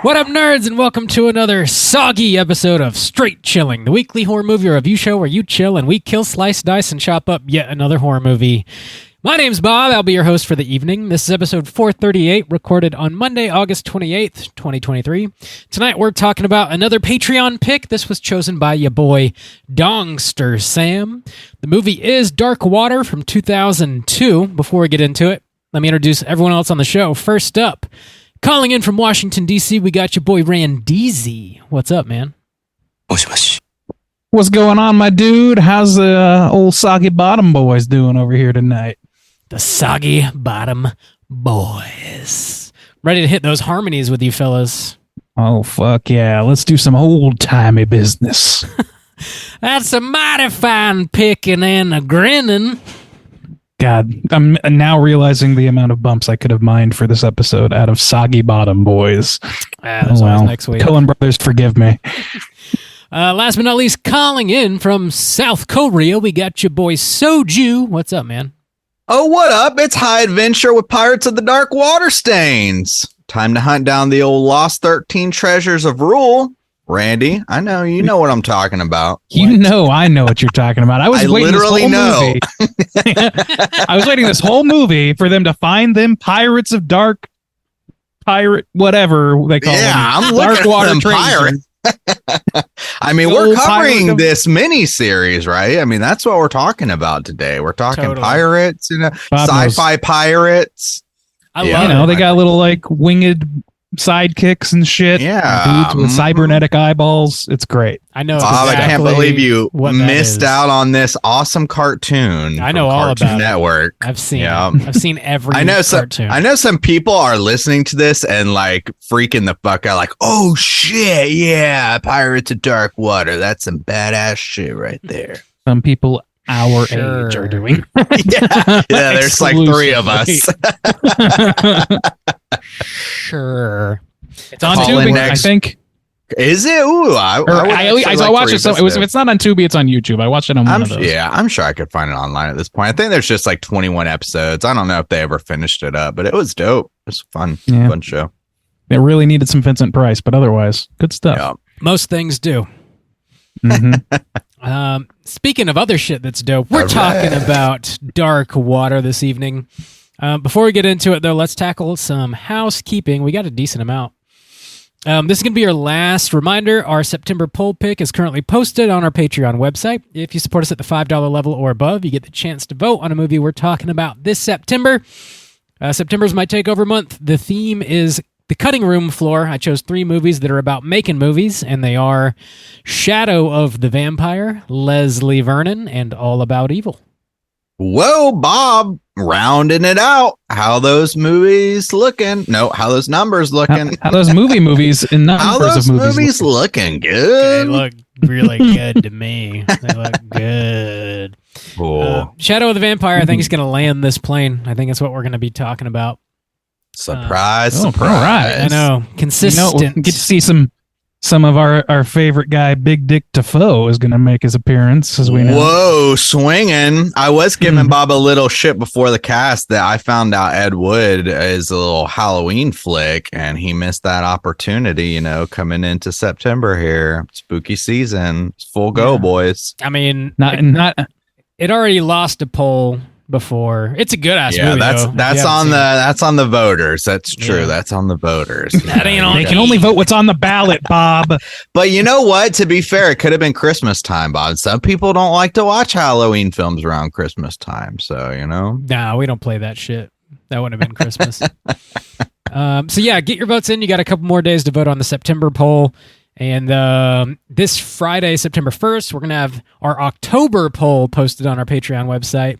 What up, nerds, and welcome to another soggy episode of Straight Chilling, the weekly horror movie review show where you chill and we kill, slice, dice, and chop up yet another horror movie. My name's Bob. I'll be your host for the evening. This is episode 438, recorded on Monday, August 28th, 2023. Tonight, we're talking about another Patreon pick. This was chosen by ya boy, Dongster Sam. The movie is Dark Water from 2002. Before we get into it, let me introduce everyone else on the show. First up, calling in from Washington, D.C., we got your boy Randeezy. What's up, man? What's going on, my dude? How's the old Soggy Bottom boys doing over here tonight? The Soggy Bottom Boys. Ready to hit those harmonies with you fellas. Oh, fuck yeah. Let's do some old-timey business. That's a mighty fine picking and a grinning. God, I'm now realizing the amount of bumps I could have mined for this episode out of Soggy Bottom boys. That's always next week. Coen Brothers, forgive me. Last but not least, calling in from South Korea, we got your boy Soju. What's up, man? Oh, what up? It's High Adventure with Pirates of the Dark Water Stains. Time to hunt down the old lost 13 treasures of Rule. Randy, I know you know what I'm talking about. You know I know what you're talking about. I was waiting literally movie. I was waiting this whole movie for them to find them Pirates of Dark Pirate whatever they call them. I'm Dark looking Water at them Pirates. I mean, we're covering this mini series, right? I mean, that's what we're talking about today. We're talking pirates, sci-fi pirates. I love it. They got little like winged sidekicks and shit. Yeah, dudes with cybernetic eyeballs. It's great. I know. Bob, I can't believe you missed out on this awesome cartoon. I know all Cartoon about Network. I've seen every cartoon. I know some people are listening to this and like freaking the fuck out, like, oh shit, yeah, Pirates of Dark Water. That's some badass shit right there. Some people our age are doing. yeah, there's like three of us. Sure. It's on Tubi, I think. Is it? Ooh, I watched it. If it's not on Tubi, it's on YouTube. I watched it on one of those. Yeah, I'm sure I could find it online at this point. I think there's just like 21 episodes. I don't know if they ever finished it up, but it was dope. It was fun. Yeah. Fun show. It really needed some Vincent Price, but otherwise, good stuff. Yeah. Most things do. Mm-hmm. Speaking of other shit that's dope, we're talking about Dark Water this evening. Before we get into it, though, let's tackle some housekeeping. We got a decent amount. This is going to be your last reminder. Our September poll pick is currently posted on our Patreon website. If you support us at the $5 level or above, you get the chance to vote on a movie we're talking about this September. September is my takeover month. The theme is the cutting room floor. I chose 3 movies that are about making movies, and they are Shadow of the Vampire, Leslie Vernon, and All About Evil. Whoa, Bob, rounding it out. How those movies looking? No, how those numbers looking? How those movies and numbers how those of movies looking good? They look really good to me. They look good. Cool. Shadow of the Vampire, I think, is going to land this plane. I think that's what we're going to be talking about. Surprise! All right. I know. Consistent. We'll get to see some of our favorite guy, Big Dick Defoe, is going to make his appearance, as we know. Whoa, swinging. I was giving Bob a little shit before the cast that I found out Ed Wood is a little Halloween flick, and he missed that opportunity, coming into September here. Spooky season. It's full go, boys. I mean, not. It already lost a poll before. It's a good ass movie. That's on the voters. That's true. Yeah. That's on the voters. That ain't on. They can only vote what's on the ballot, Bob. But you know what? To be fair, it could have been Christmas time, Bob. Some people don't like to watch Halloween films around Christmas time, so Nah, we don't play that shit. That wouldn't have been Christmas. So yeah, get your votes in. You got a couple more days to vote on the September poll. And this Friday, September 1st, we're going to have our October poll posted on our Patreon website.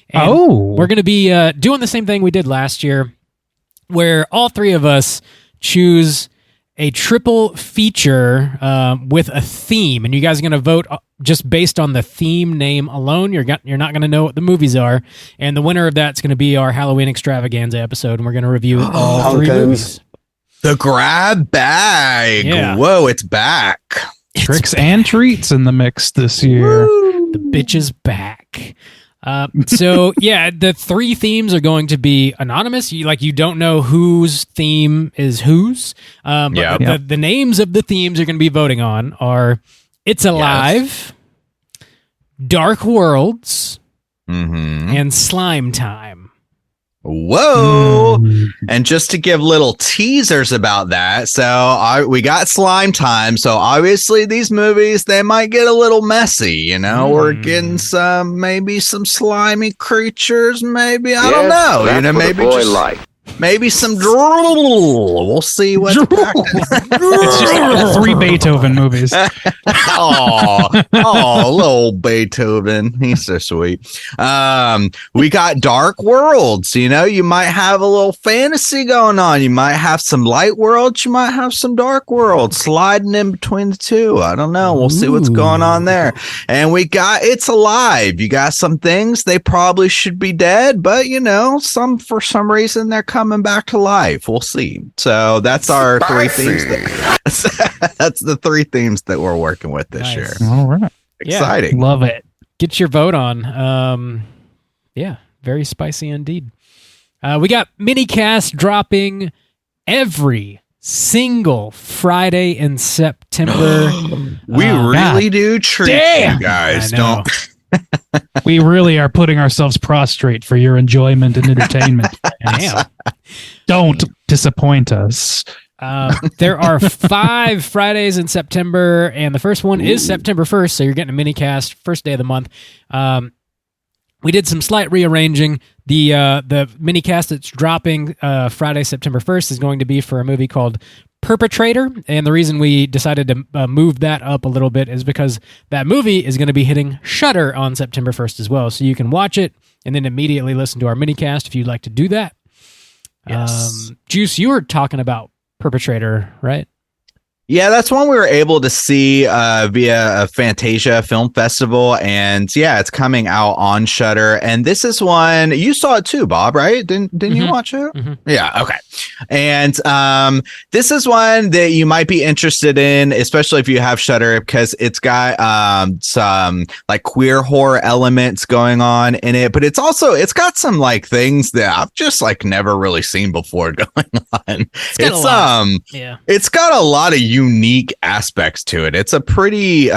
And we're going to be doing the same thing we did last year, where all 3 of us choose a triple feature with a theme. And you guys are going to vote just based on the theme name alone. You're not going to know what the movies are. And the winner of that's going to be our Halloween extravaganza episode. And we're going to review all 3 movies. The grab bag. Yeah. Whoa, it's back. Tricks and treats in the mix this year. Woo. The bitch is back. So yeah, the 3 themes are going to be anonymous. You don't know whose theme is whose. But the names of the themes you're going to be voting on are It's Alive, Dark Worlds, and Slime Time. Whoa! And just to give little teasers about that, we got Slime Time. So obviously these movies, they might get a little messy. We're getting maybe some slimy creatures. Maybe I don't know. Maybe maybe some drool. We'll see what. It's just 3 Beethoven movies. Little Beethoven. He's so sweet. We got Dark Worlds. You might have a little fantasy going on. You might have some light worlds. You might have some dark worlds sliding in between the two. I don't know. We'll see what's going on there. And we got It's Alive. You got some things they probably should be dead, but for some reason they're coming back to life. We'll see. So that's our 3 themes. That's the 3 themes that we're working with this year. All right. Exciting. Love it. Get your vote on. Very spicy indeed. We got minicast dropping every single Friday in September. We really do treat you guys. Don't. We really are putting ourselves prostrate for your enjoyment and entertainment. Damn. Don't disappoint us. There are 5 Fridays in September, and the first one is September 1st, so you're getting a mini cast first day of the month. We did some slight rearranging. The mini cast that's dropping Friday, September 1st is going to be for a movie called Perpetrator, and the reason we decided to move that up a little bit is because that movie is going to be hitting Shudder on September 1st as well, so you can watch it and then immediately listen to our mini cast if you'd like to do that. Yes. Juice, you were talking about Perpetrator, right? Yeah, that's one we were able to see via a Fantasia Film Festival, and it's coming out on Shudder. And this is one you saw it too, Bob, right? Didn't you watch it? Yeah, okay. And this is one that you might be interested in, especially if you have Shudder, because it's got some like queer horror elements going on in it, but it's got some like things that I've just like never really seen before going on. It's got a lot of unique aspects to it. It's a pretty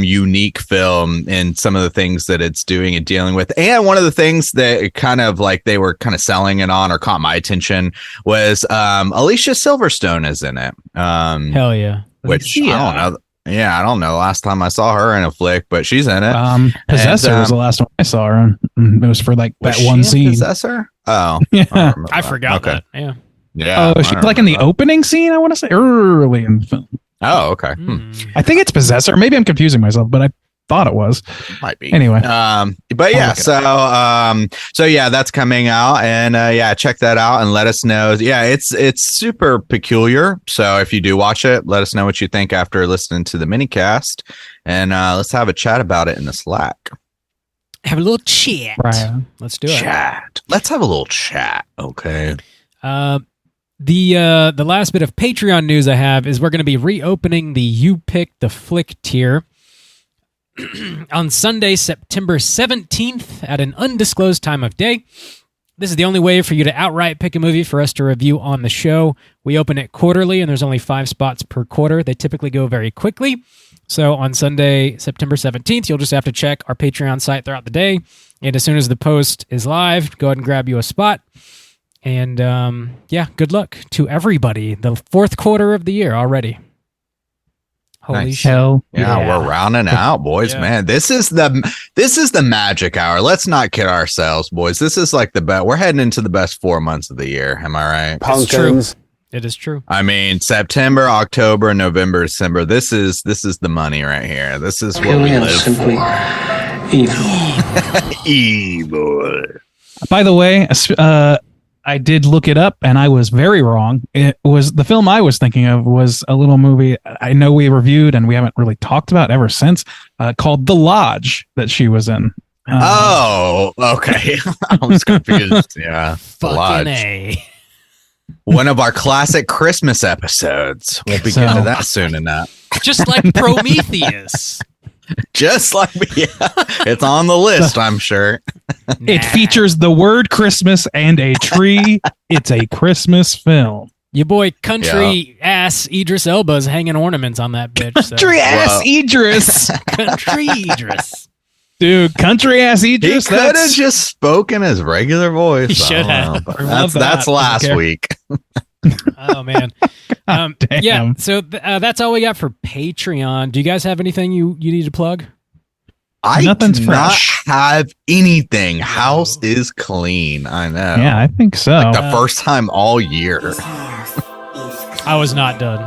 unique film in some of the things that it's doing and dealing with. And one of the things that kind of like they were kind of selling it on or caught my attention was Alicia Silverstone is in it. Hell yeah. Which I don't know. Yeah, I don't know. Last time I saw her in a flick, but she's in it. Possessor was the last one I saw her in. It was for like that one scene. Possessor? Oh. Yeah. I forgot that. Yeah. Yeah. Oh, she's like in the opening scene, I want to say, early in the film. Oh, okay. I think it's Possessor. Maybe I'm confusing myself, but I thought it was. Might be. Anyway. But yeah, so yeah, that's coming out, and check that out and let us know. Yeah, it's super peculiar. So if you do watch it, let us know what you think after listening to the minicast, and let's have a chat about it in the Slack. Have a little chat. Right. Let's do it. Chat. Let's have a little chat. Okay. The last bit of Patreon news I have is we're going to be reopening the You Pick the Flick tier on Sunday, September 17th at an undisclosed time of day. This is the only way for you to outright pick a movie for us to review on the show. We open it quarterly, and there's only 5 spots per quarter. They typically go very quickly. So on Sunday, September 17th, you'll just have to check our Patreon site throughout the day. And as soon as the post is live, go ahead and grab you a spot. And good luck to everybody. The 4th quarter of the year already. Holy shit. Hell yeah, we're rounding out, boys. Yeah. Man, this is the magic hour. Let's not kid ourselves, boys. This is like the best. We're heading into the best 4 months of the year. Am I right? Pumpkins. It is true. I mean, September, October, November, December. This is the money right here. This is what we live for. Evil. By the way, I did look it up, and I was very wrong. It was the film I was thinking of was a little movie I know we reviewed and we haven't really talked about ever since, called The Lodge that she was in. Oh, okay. I was confused. Yeah, The Lodge. A. One of our classic Christmas episodes. We'll be getting to that soon enough. Just like Prometheus. Just like it's on the list, I'm sure. It features the word Christmas and a tree. It's a Christmas film. Your boy country ass Idris Elba's hanging ornaments on that bitch. Country ass Idris. Country Idris. Dude, country ass Idris. He could have just spoken his regular voice. He should have. That's last week. Oh man. Yeah. So that's all we got for Patreon. Do you guys have anything you need to plug? Nothing's do fresh. not have anything. House is clean. I know. Yeah, I think so. Like the first time all year. I was not done.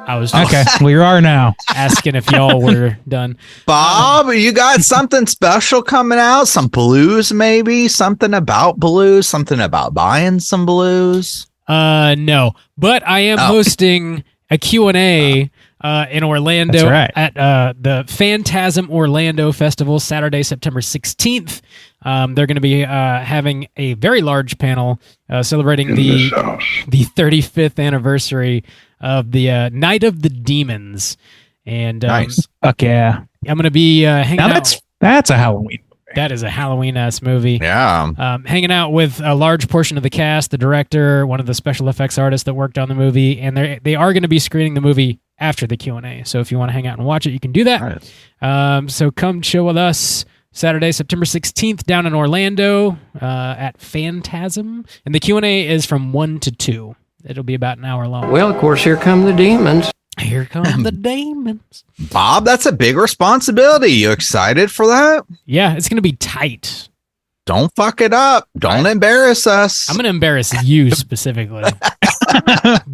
I was just okay. We are now asking if y'all were done. Bob, you got something special coming out? Some blues, maybe? Something about blues? Something about buying some blues? No, but I am hosting a Q&A in Orlando at the Phantasm Orlando Festival, Saturday, September 16th. They're going to be having a very large panel celebrating the 35th anniversary of the Night of the Demons. And nice. Fuck yeah. I'm going to be hanging out. That's a Halloween. That is a Halloween-ass movie. Yeah. Hanging out with a large portion of the cast, the director, one of the special effects artists that worked on the movie, and they are going to be screening the movie after the Q&A. So if you want to hang out and watch it, you can do that. Right. So come chill with us Saturday, September 16th down in Orlando at Phantasm. And the Q&A is from 1 to 2. It'll be about an hour long. Well, of course, here come the demons. Here come the demons. Bob, that's a big responsibility. You excited for that? Yeah, it's going to be tight. Don't fuck it up. Don't embarrass us. I'm going to embarrass you specifically.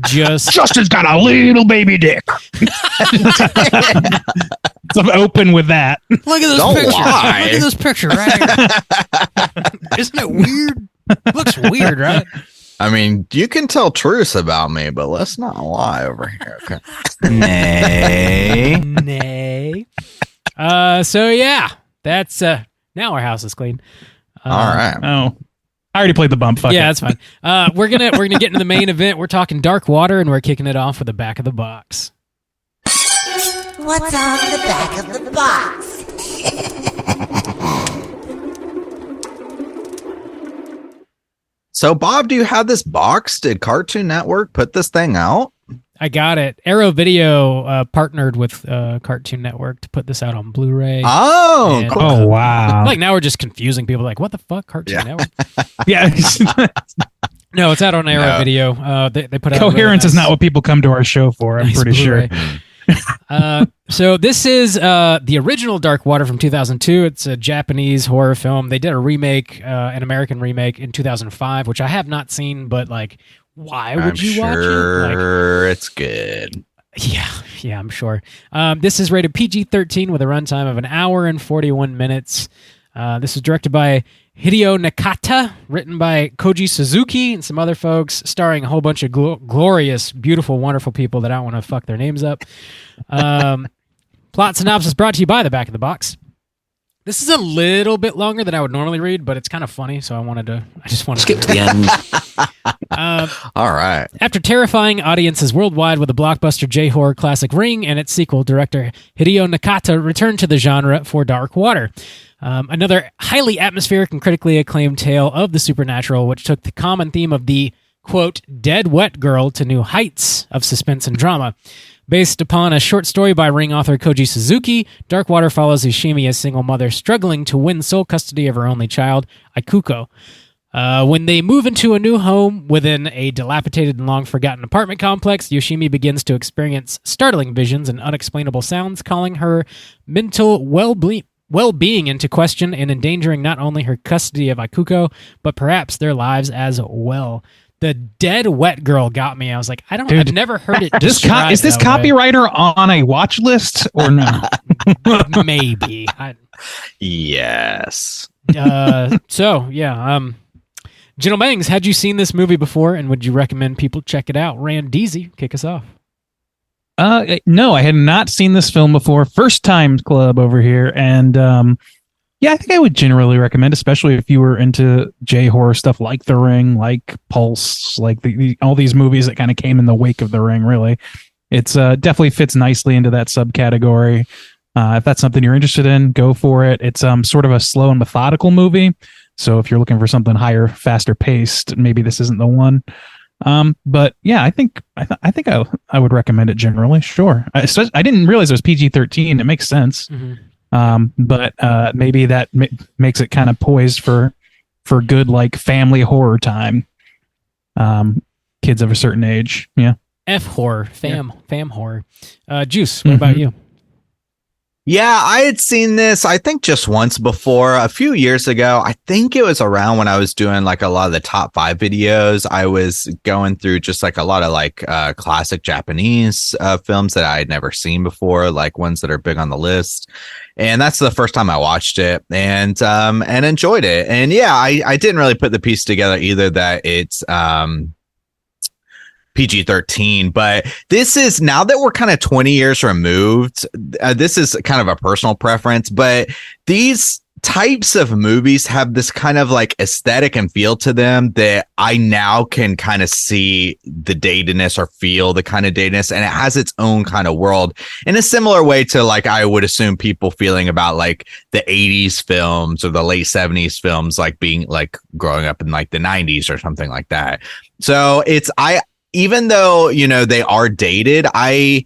Justin's got a little baby dick. So I'm open with that. Look at this Don't picture. lie. Look at this picture right here. Isn't it weird? Looks weird, right? I mean, you can tell truths about me, but let's not lie over here. Okay. Nay. So yeah, that's now our house is clean. All right. Oh, I already played the bump. Fuck yeah, it. that's fine. We're gonna get into the main event. We're talking Dark Water, and we're kicking it off with the back of the box. What's on the back of the box? So, Bob, do you have this box? Did Cartoon Network put this thing out? I got it. Arrow Video partnered with Cartoon Network to put this out on Blu-ray. Oh, And, cool. Oh, wow. Like now we're just confusing people. Like, what the fuck, Cartoon Network? Yeah. No, it's out on Arrow Video. They put out Coherence is really nice- not what people come to our show for, I'm nice pretty sure. Blu-ray. So this is the original Dark Water from 2002. It's a Japanese horror film. They did a remake, an American remake in 2005, which I have not seen, but like, why would you watch it? Like, It's good. Yeah, I'm sure. This is rated PG-13 with a runtime of 1 hour and 41 minutes. This was directed by Hideo Nakata, written by Koji Suzuki and some other folks, starring a whole bunch of glorious, beautiful, wonderful people that I don't want to fuck their names up. Plot synopsis brought to you by the back of the box. This is a little bit longer than I would normally read, but it's kind of funny, so I just wanted to Skip to the end. All right. After terrifying audiences worldwide with the blockbuster J-horror classic Ring and its sequel, director Hideo Nakata returned to the genre for Dark Water. Another highly atmospheric and critically acclaimed tale of the supernatural, which took the common theme of the, quote, dead wet girl to new heights of suspense and drama. Based upon a short story by Ring author Koji Suzuki, Dark Water follows Yoshimi, a single mother struggling to win sole custody of her only child, Ikuko. When they move into a new home within a dilapidated and long-forgotten apartment complex, Yoshimi begins to experience startling visions and unexplainable sounds, calling her mental well-being into question and endangering not only her custody of Ikuko, but perhaps their lives as well. The dead wet girl got me. I was like, I've never heard it described. Is this that way. copywriter on a watch list or no? Maybe. Yes. So, yeah. Gentle Bangs, had you seen this movie before, and would you recommend people check it out? Randeezy, kick us off. No, I had not seen this film before. First time club over here. And yeah, I think I would generally recommend, especially if you were into J-horror stuff like The Ring, like Pulse, like all these movies that kind of came in the wake of The Ring, really. It's definitely fits nicely into that subcategory. If that's something you're interested in, go for it. It's sort of a slow and methodical movie. So if you're looking for something higher, faster paced, maybe this isn't the one. But yeah, I think I would recommend it generally. Sure. I didn't realize it was PG-13. It makes sense. But maybe that makes it kind of poised for good, like, family horror time. Kids of a certain age. Yeah. F horror, fam horror. Juice, what about you? Yeah, I had seen this, I think, just once before a few years ago. I think it was around when I was doing like a lot of the top 5 videos. I was going through just like a lot of like classic Japanese films that I had never seen before, like ones that are big on the list. And that's the first time I watched it and enjoyed it. And yeah, I didn't really put the piece together either that it's PG-13, but this is, now that we're kind of 20 years removed, this is kind of a personal preference, but these types of movies have this kind of like aesthetic and feel to them that I now can kind of see the datedness or feel the kind of datedness, and it has its own kind of world in a similar way to like I would assume people feeling about like the 80s films or the late 70s films, like being like growing up in like the 90s or something like that. So even though, you know, they are dated, I,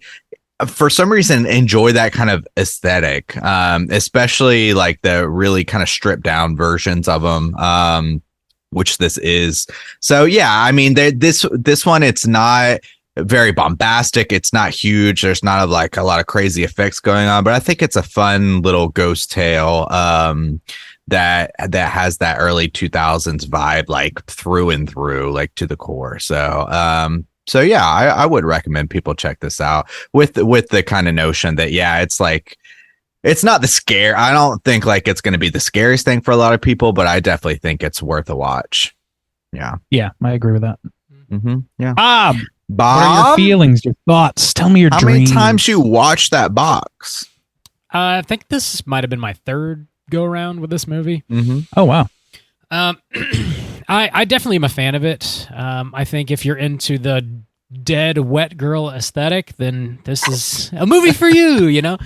for some reason, enjoy that kind of aesthetic, especially like the really kind of stripped down versions of them, which this is. So, yeah, I mean, this one, it's not very bombastic. It's not huge. There's not like a lot of crazy effects going on, but I think it's a fun little ghost tale that has that early 2000s vibe, like through and through, like to the core. So yeah, I would recommend people check this out with the kind of notion that, yeah, it's like, it's not the scare. I don't think like it's going to be the scariest thing for a lot of people, but I definitely think it's worth a watch. Yeah. Yeah, I agree with that. Yeah. Bob, what are your Bob, feelings, your thoughts? Tell me your how dreams. many times you watched that box? I think this might have been my third go around with this movie. Oh, wow. I definitely am a fan of it. I think if you're into the dead wet girl aesthetic, then this is a movie for you, you know?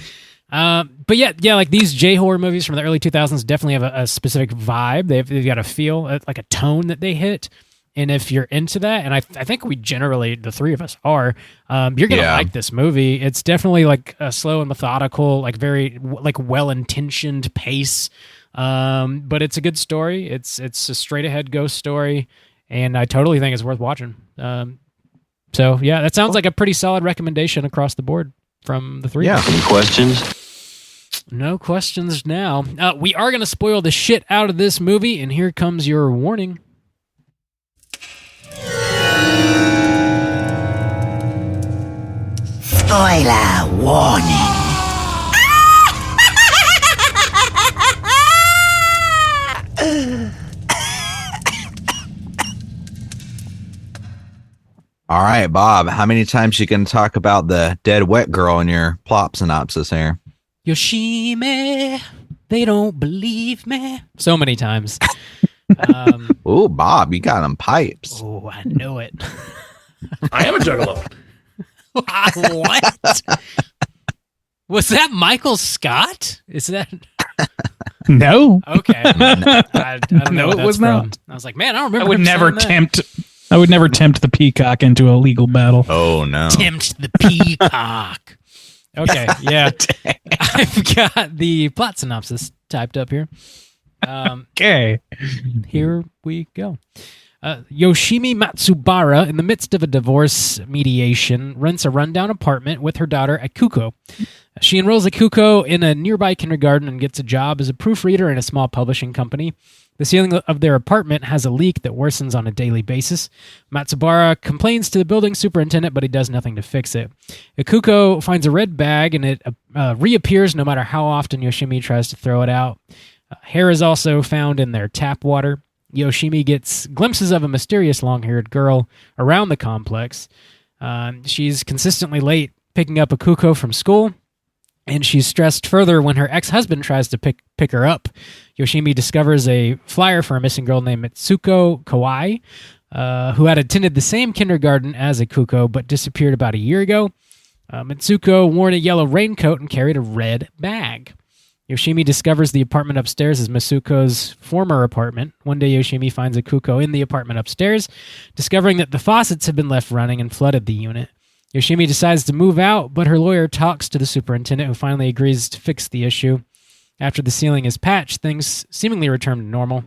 But yeah, like these J-horror movies from the early 2000s definitely have a specific vibe. They've got a feel, like a tone that they hit. And if you're into that, and I think we generally, the three of us are, you're going to like this movie. It's definitely like a slow and methodical, like very like well-intentioned pace. But it's a good story. It's a straight ahead ghost story. And I totally think it's worth watching. So yeah, that sounds like a pretty solid recommendation across the board from the three. Yeah. Any questions? No questions now. We are going to spoil the shit out of this movie, and here comes your warning. Spoiler warning. All right, Bob, how many times you can talk about the dead wet girl in your plot synopsis here? Yoshime, they don't believe me. So many times. Ooh, Bob, you got them pipes. Oh, I know it. I am a juggalo. What? Was that Michael Scott? Is that... No. Okay. I don't know No, what it that's was from. not. I was like, man, I don't remember I would him never saying that. tempt the peacock into a legal battle. Oh, no. Tempt the peacock. Okay, yeah. I've got the plot synopsis typed up here. Okay. Here we go. Yoshimi Matsubara, in the midst of a divorce mediation, rents a rundown apartment with her daughter Akuko. She enrolls Akuko in a nearby kindergarten and gets a job as a proofreader in a small publishing company. The ceiling of their apartment has a leak that worsens on a daily basis. Matsubara complains to the building superintendent, but he does nothing to fix it. Akuko finds a red bag, and it reappears no matter how often Yoshimi tries to throw it out. Hair is also found in their tap water. Yoshimi gets glimpses of a mysterious long-haired girl around the complex. She's consistently late picking up Akuko from school, and she's stressed further when her ex-husband tries to pick her up. Yoshimi discovers a flyer for a missing girl named Mitsuko Kawai, who had attended the same kindergarten as Akuko but disappeared about a year ago. Mitsuko wore a yellow raincoat and carried a red bag. Yoshimi discovers the apartment upstairs is Mitsuko's former apartment. One day, Yoshimi finds Akuko in the apartment upstairs, discovering that the faucets have been left running and flooded the unit. Yoshimi decides to move out, but her lawyer talks to the superintendent, who finally agrees to fix the issue. After the ceiling is patched, things seemingly return to normal.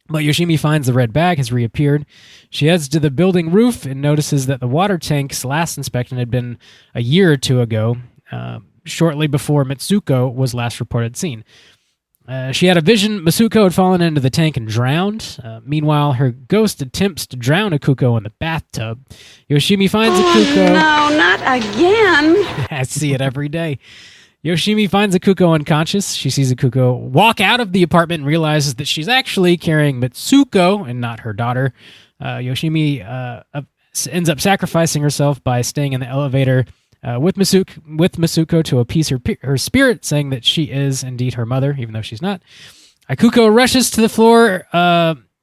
But Yoshimi finds the red bag has reappeared. She heads to the building roof and notices that the water tank's last inspection had been a year or two ago, shortly before Mitsuko was last reported seen. She had a vision Mitsuko had fallen into the tank and drowned. Meanwhile, her ghost attempts to drown Akuko in the bathtub. Yoshimi finds Akuko. No, not again. I see it every day. Yoshimi finds Akuko unconscious. She sees Akuko walk out of the apartment and realizes that she's actually carrying Mitsuko and not her daughter. Yoshimi ends up sacrificing herself by staying in the elevator with Mitsuko to appease her spirit, saying that she is indeed her mother, even though she's not. Akuko rushes to the floor.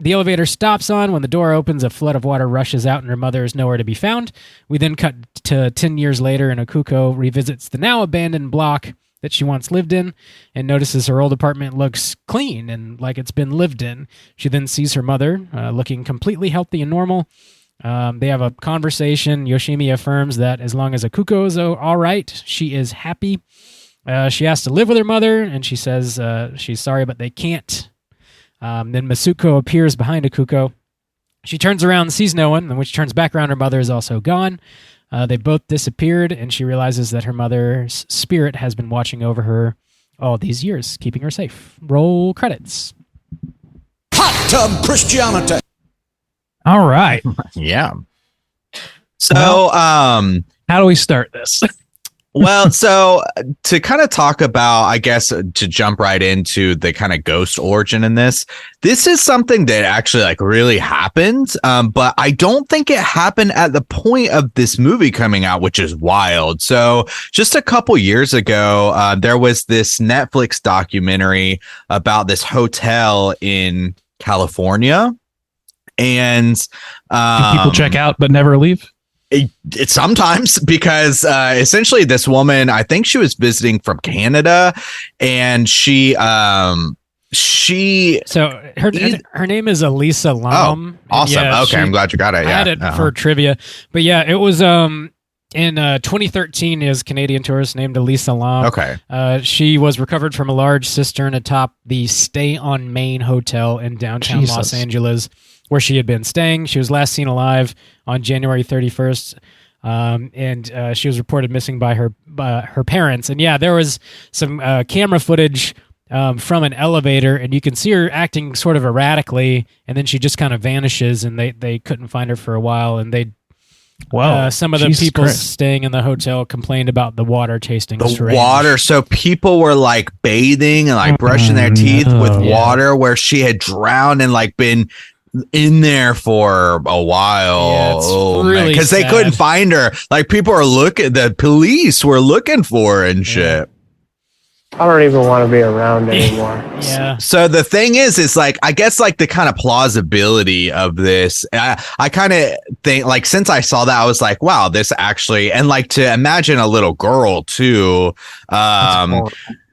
The elevator stops on. When the door opens, a flood of water rushes out and her mother is nowhere to be found. We then cut to 10 years later, and Akuko revisits the now abandoned block that she once lived in and notices her old apartment looks clean and like it's been lived in. She then sees her mother looking completely healthy and normal. They have a conversation. Yoshimi affirms that as long as Akuko is all right, she is happy. She asks to live with her mother, and she says she's sorry, but they can't. Then Mitsuko appears behind Akuko. She turns around and sees no one, and when she turns back around, her mother is also gone. They both disappeared, and she realizes that her mother's spirit has been watching over her all these years, keeping her safe. Roll credits. Hot Tub Christianity. All right. Yeah. So, how do we start this? Well, so to kind of talk about, I guess, to jump right into the kind of ghost origin in this is something that actually like really happened. But I don't think it happened at the point of this movie coming out, which is wild. So just a couple years ago, there was this Netflix documentary about this hotel in California. And do people check out but never leave? It sometimes, because essentially this woman, I think she was visiting from Canada, and her name is Elisa Lam. Oh, awesome. Yeah, okay, I'm glad you got it. I had it for trivia, but yeah, it was in 2013. Is Canadian tourist named Elisa Lam. Okay, she was recovered from a large cistern atop the Stay on Main Hotel in downtown Los Angeles, where she had been staying. She was last seen alive on January 31st, and she was reported missing by her parents. And yeah, there was some camera footage from an elevator, and you can see her acting sort of erratically, and then she just kind of vanishes, and they couldn't find her for a while, and some of the people staying in the hotel complained about the water tasting strange. Water. So people were like bathing and like brushing their teeth with water where she had drowned and like been in there for a while. Yeah, it's really because they couldn't find her. Like people are the police were looking for her and shit. I don't even want to be around anymore. Yeah. So the thing is like, I guess like the kind of plausibility of this, I kind of think like, since I saw that, I was like, wow, this actually, and like to imagine a little girl too.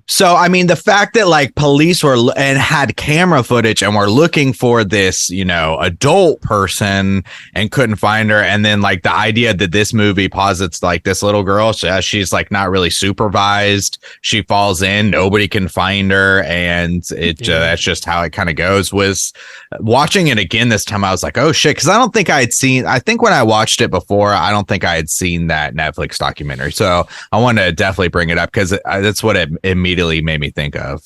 So, I mean, the fact that like police were and had camera footage and were looking for this, adult person and couldn't find her. And then like the idea that this movie posits like this little girl, she's like not really supervised. She falls in, nobody can find her. And that's just how it kind of goes. Was watching it again this time, I was like, oh shit. Cause I think when I watched it before, I don't think I had seen that Netflix documentary. So I wanted to definitely bring it up because that's what it immediately made me think of.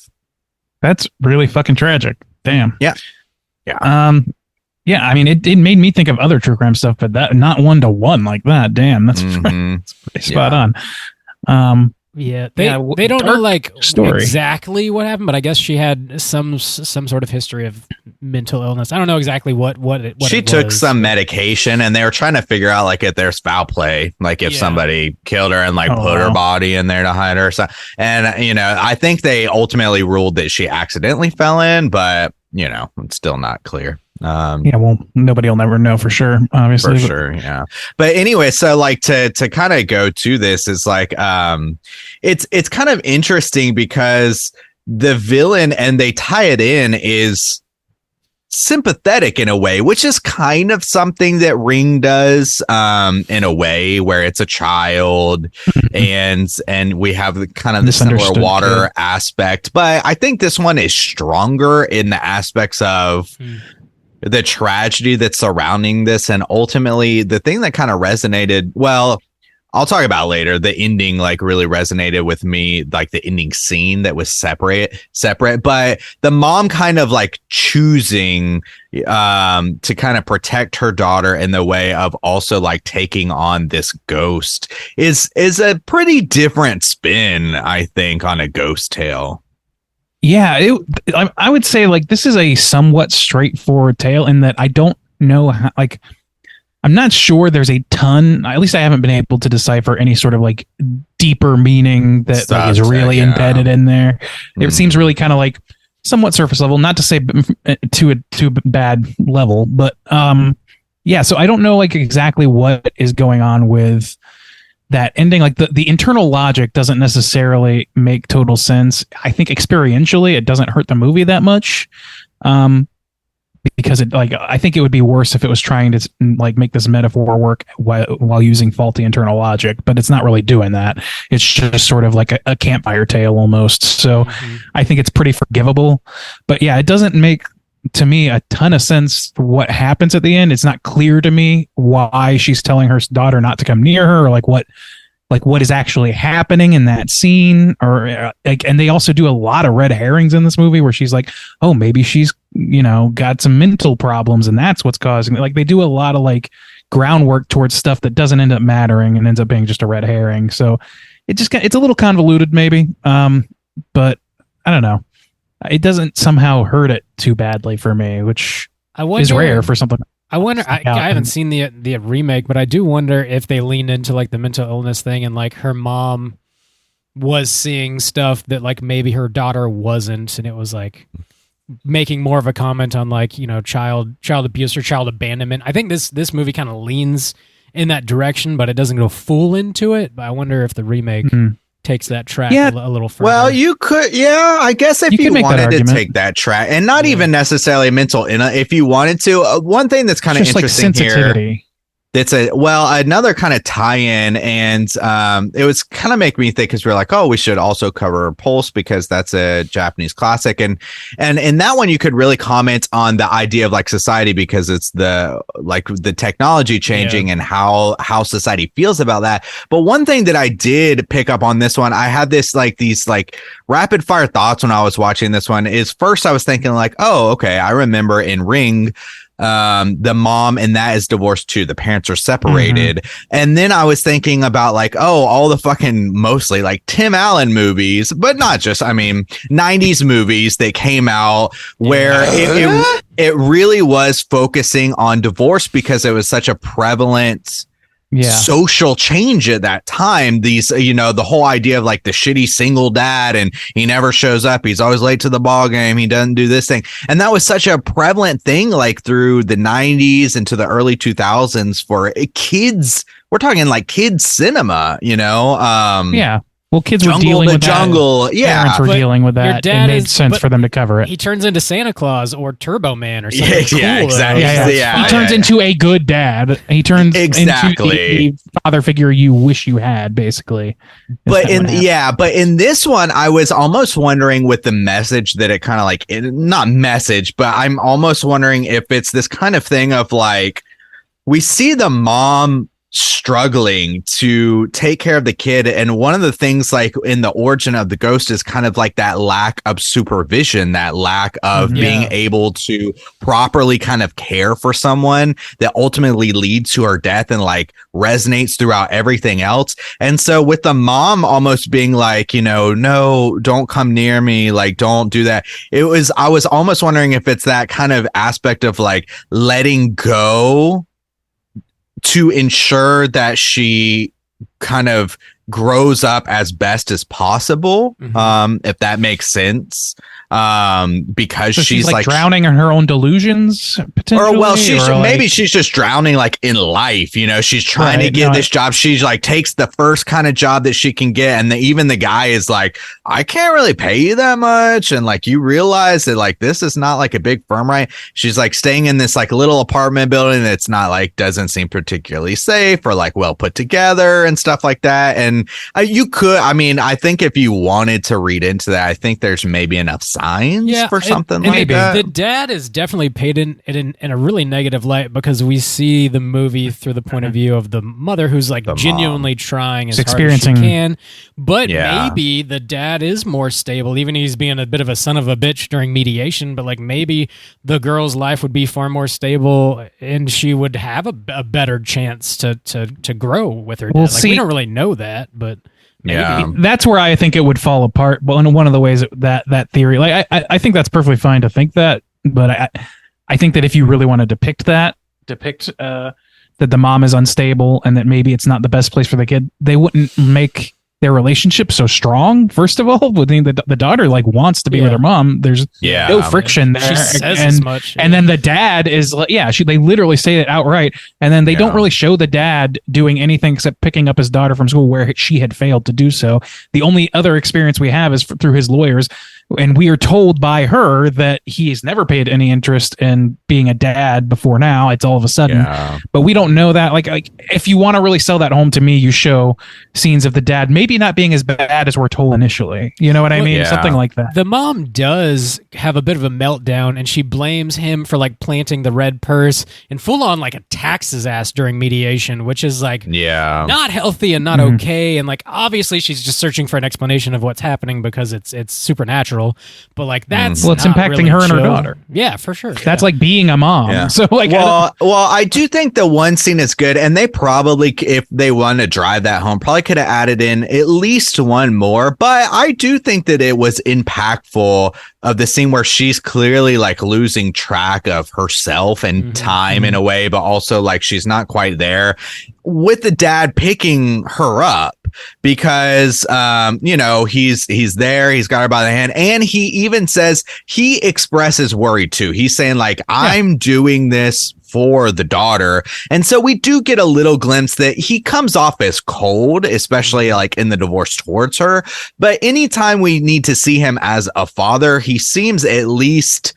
That's really fucking tragic. Damn. Yeah. I mean, it made me think of other true crime stuff, but that not one to one like that. Damn, that's pretty spot on. Yeah, they don't know like exactly what happened, but I guess she had some sort of history of mental illness. I don't know exactly what she took some medication, and they were trying to figure out like if there's foul play, like if somebody killed her and like put her body in there to hide her. So, and I think they ultimately ruled that she accidentally fell in, but it's still not clear. Well, nobody will never know for sure, obviously. For sure, yeah. But anyway, so like to kind of go to this is like it's kind of interesting because the villain, and they tie it in, is sympathetic in a way, which is kind of something that Ring does in a way, where it's a child and we have kind of the similar water aspect. But I think this one is stronger in the aspects of the tragedy that's surrounding this, and ultimately the thing that kind of resonated, well, I'll talk about later, the ending like really resonated with me, like the ending scene that was separate, but the mom kind of like choosing to kind of protect her daughter in the way of also like taking on this ghost is a pretty different spin, I think, on a ghost tale. Yeah, I would say like this is a somewhat straightforward tale in that I don't know how, like, I'm not sure there's a ton, at least I haven't been able to decipher any sort of like deeper meaning that like, is really embedded in there. It seems really kind of like somewhat surface level, not to say to a bad level, but yeah, so I don't know like exactly what is going on with that ending. Like the internal logic doesn't necessarily make total sense. I think experientially it doesn't hurt the movie that much. Because it like I think it would be worse if it was trying to like make this metaphor work while using faulty internal logic, but it's not really doing that. It's just sort of like a campfire tale almost. So I think it's pretty forgivable. But yeah, it doesn't make to me a ton of sense what happens at the end. It's not clear to me why she's telling her daughter not to come near her, or like what is actually happening in that scene, or like, and they also do a lot of red herrings in this movie where she's like, oh, maybe she's, got some mental problems and that's what's causing it. Like they do a lot of like groundwork towards stuff that doesn't end up mattering and ends up being just a red herring. So it's a little convoluted maybe. But I don't know. It doesn't somehow hurt it too badly for me, which is rare for something. I wonder. I haven't seen the remake, but I do wonder if they leaned into like the mental illness thing, and like her mom was seeing stuff that like maybe her daughter wasn't, and it was like making more of a comment on like child abuse or child abandonment. I think this movie kind of leans in that direction, but it doesn't go full into it. But I wonder if the remake takes that track a little further. Well, you could, I guess if you wanted to take that track, and not even necessarily mental, if you wanted to, one thing that's kind of interesting here, it's another kind of tie-in, and it was kind of make me think, because we're like, oh, we should also cover Pulse because that's a Japanese classic, and in that one you could really comment on the idea of like society, because it's the technology changing and how society feels about that. But one thing that I did pick up on this one, I had these rapid fire thoughts when I was watching this one. Is first I was thinking like, oh, okay, I remember in Ring, the mom and that is divorced too. The parents are separated. And then I was thinking about like, oh, all the fucking mostly like Tim Allen movies, but not just, 90s movies that came out where it really was focusing on divorce because it was such a prevalent social change at that time. These, the whole idea of like the shitty single dad, and he never shows up, he's always late to the ball game, he doesn't do this thing, and that was such a prevalent thing like through the 90s into the early 2000s for kids. We're talking like kids cinema, Well, kids were dealing with jungle. That. Parents were dealing with that. It made sense for them to cover it. He turns into Santa Claus or Turbo Man or something. Yeah, cool, exactly. He turns into a good dad. He turns into the father figure you wish you had, basically. But in this one, I was almost wondering with the message that it kind of like, not message, but I'm almost wondering if it's this kind of thing of like, we see the mom struggling to take care of the kid, and one of the things like in the origin of the ghost is kind of like that lack of supervision, that lack of being able to properly kind of care for someone, that ultimately leads to her death and like resonates throughout everything else. And so with the mom almost being like, no, don't come near me, like don't do that, I was almost wondering if it's that kind of aspect of like letting go to ensure that she kind of grows up as best as possible, if that makes sense. Because so she's like drowning in her own delusions, potentially. Or well, maybe she's just drowning like in life. You know, she's trying to get this job. She's like takes the first kind of job that she can get, and even the guy is like, I can't really pay you that much, and like you realize that like this is not like a big firm, right? She's like staying in this like little apartment building that's not like doesn't seem particularly safe or like well put together and stuff like that. And I think if you wanted to read into that, I think there's maybe enough signs for something like that. The dad is definitely painted in a really negative light because we see the movie through the point of view of the mother who's like genuinely trying as hard as she can. But maybe the dad is more stable, even he's being a bit of a son of a bitch during mediation, but like maybe the girl's life would be far more stable and she would have a better chance to grow with her dad. We don't really know that, but maybe. That's where I think it would fall apart. Well, in one of the ways that theory, like I think that's perfectly fine to think that, but I think that if you really want to depict that the mom is unstable and that maybe it's not the best place for the kid, they wouldn't make their relationship so strong. First of all, the daughter like wants to be with her mom. There's no friction there. She says as much. And then the dad is like, they literally say it outright. And then they don't really show the dad doing anything except picking up his daughter from school where she had failed to do so. The only other experience we have is through his lawyers. And we are told by her that he's never paid any interest in being a dad before now. It's all of a sudden, but we don't know that. Like if you want to really sell that home to me, you show scenes of the dad maybe not being as bad as we're told initially. You know what I mean? Something like that. The mom does have a bit of a meltdown, and she blames him for like planting the red purse and full on like attacks his ass during mediation, which is like not healthy and not okay. And like obviously she's just searching for an explanation of what's happening because it's supernatural. But like that's it's impacting really her and her daughter. Yeah, for sure. That's like being a mom. So like, I do think the one scene is good, and they probably, if they want to drive that home, probably could have added in at least one more. But I do think that it was impactful of the scene where she's clearly like losing track of herself and time in a way, but also like she's not quite there, with the dad picking her up because he's there, he's got her by the hand, and he even says he expresses worry too. He's saying like, I'm doing this for the daughter. And so we do get a little glimpse that he comes off as cold, especially like in the divorce towards her. But anytime we need to see him as a father, he seems at least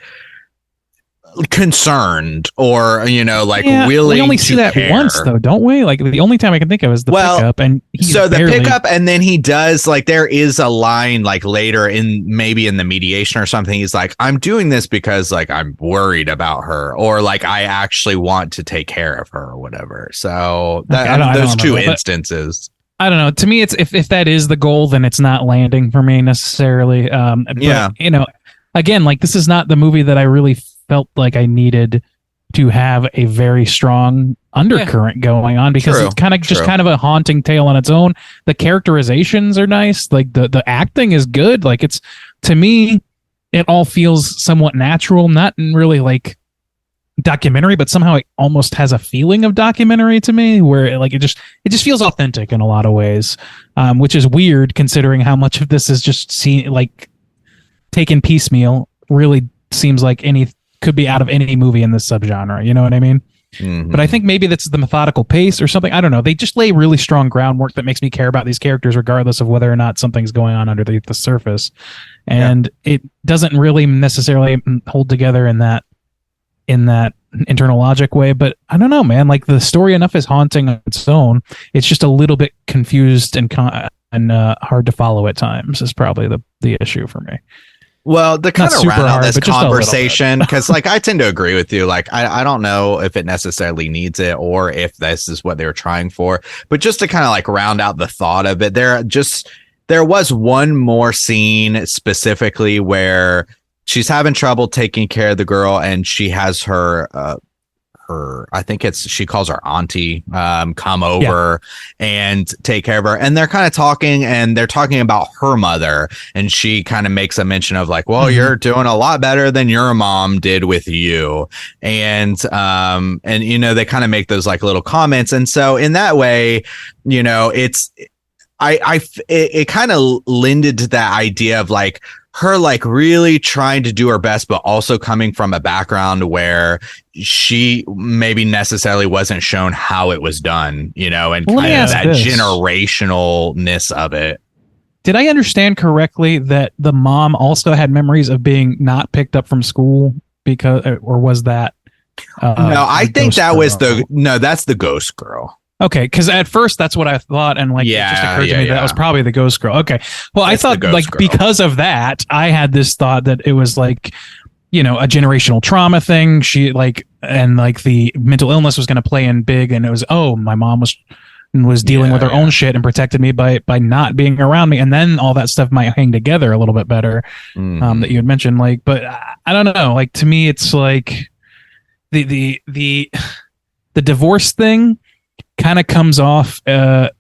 concerned or willing. We only see that care. once though, don't we? Like the only time I can think of is the pickup, and pickup, and then he does like there is a line like later in the mediation or something. He's like, I'm doing this because like I'm worried about her, or like I actually want to take care of her or whatever. So those two instances. I don't know. To me, it's if that is the goal, then it's not landing for me necessarily. But, again, like this is not the movie that I really felt like I needed to have a very strong undercurrent going on, because it's kind of a haunting tale on its own. The characterizations are nice. Like the acting is good. Like it's, to me, it all feels somewhat natural, not really like documentary, but somehow it almost has a feeling of documentary to me, where it just feels authentic in a lot of ways, which is weird considering how much of this is just taken piecemeal. Really seems like could be out of any movie in this subgenre. You know what I mean? Mm-hmm. But I think maybe that's the methodical pace or something. I don't know. They just lay really strong groundwork that makes me care about these characters, regardless of whether or not something's going on underneath the surface. And it doesn't really necessarily hold together in that internal logic way. But I don't know, man. Like the story enough is haunting on its own. It's just a little bit confused and hard to follow at times is probably the issue for me. Well, to kind of round out this conversation, because like I tend to agree with you. Like I don't know if it necessarily needs it or if this is what they were trying for, but just to kind of like round out the thought of it, there was one more scene specifically where she's having trouble taking care of the girl, and she has her I think she calls her auntie come over and take care of her, and they're kind of talking, and they're talking about her mother, and she kind of makes a mention of like, well, you're doing a lot better than your mom did with you, and they kind of make those like little comments, and so in that way, it's it kind of lended to that idea of like her like really trying to do her best, but also coming from a background where she maybe necessarily wasn't shown how it was done, you know, and kind of that generationalness of it. Did I understand correctly that the mom also had memories of being not picked up from school because, or was that? No, I think that was that's the ghost girl. Okay, because at first that's what I thought, and like it just occurred to me that was probably the ghost girl. Okay, well, I thought like because of that, I had this thought that it was like, you know, a generational trauma thing. She like, and like the mental illness was going to play in big, and it was, oh, my mom was dealing with her own shit and protected me by not being around me, and then all that stuff might hang together a little bit better. That you had mentioned, like, but I don't know, like to me, it's like the divorce thing kind of comes off in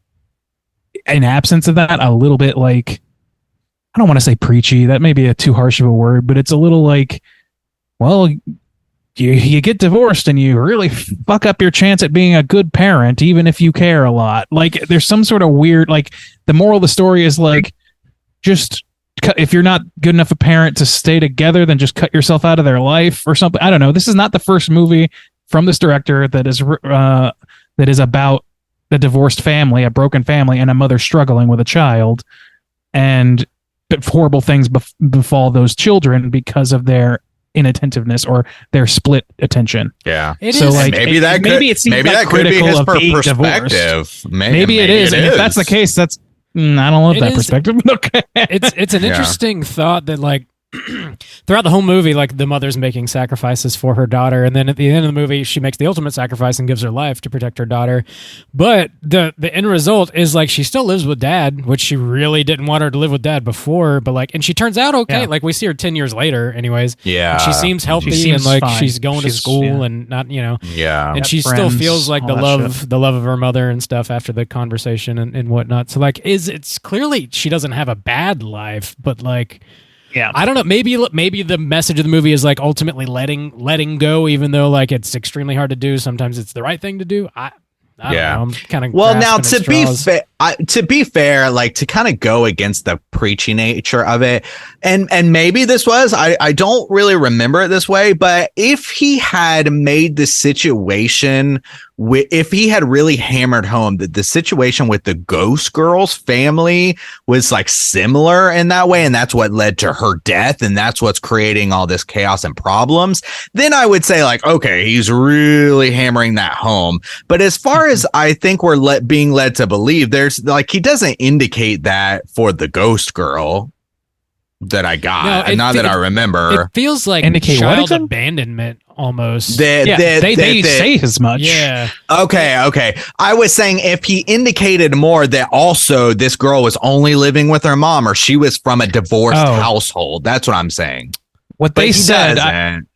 absence of that a little bit like, I don't want to say preachy, that may be a too harsh of a word, but it's a little like, well, you get divorced and you really fuck up your chance at being a good parent even if you care a lot. Like there's some sort of weird, like the moral of the story is like, just if you're not good enough a parent to stay together, then just cut yourself out of their life or something. I don't know. This is not the first movie from this director that is about a divorced family, a broken family, and a mother struggling with a child, and horrible things befall those children because of their inattentiveness or their split attention. Yeah. So like maybe that could be his perspective. Maybe it is. And if that's the case, that's I don't love that perspective. Okay. It's an interesting thought that like throughout the whole movie, like the mother's making sacrifices for her daughter, and then at the end of the movie, she makes the ultimate sacrifice and gives her life to protect her daughter. But the end result is like she still lives with dad, which she really didn't want her to live with dad before. But like, and she turns out okay. Yeah. Like we see her 10 years later, anyways. Yeah, and she seems healthy and like fine. She's going to school and not, you know. Yeah, and she still feels like the love of her mother and stuff after the conversation and whatnot. So like, it's clearly she doesn't have a bad life, but like. Yeah, I don't know. Maybe the message of the movie is like ultimately letting go, even though like it's extremely hard to do. Sometimes it's the right thing to do. I don't know. I'm kind of now to be fair, like to kind of go against the preachy nature of it, and maybe this was I don't really remember it this way, but if he had made the situation. If he had really hammered home that the situation with the ghost girl's family was like similar in that way, and that's what led to her death, and that's what's creating all this chaos and problems, then I would say like, okay, he's really hammering that home. But as far as I think we're being led to believe, there's like, he doesn't indicate that for the ghost girl that I got, and now that I remember. It feels like child abandonment almost. They say as much. Yeah. Okay. I was saying if he indicated more that also this girl was only living with her mom or she was from a divorced household. That's what I'm saying. What they said. And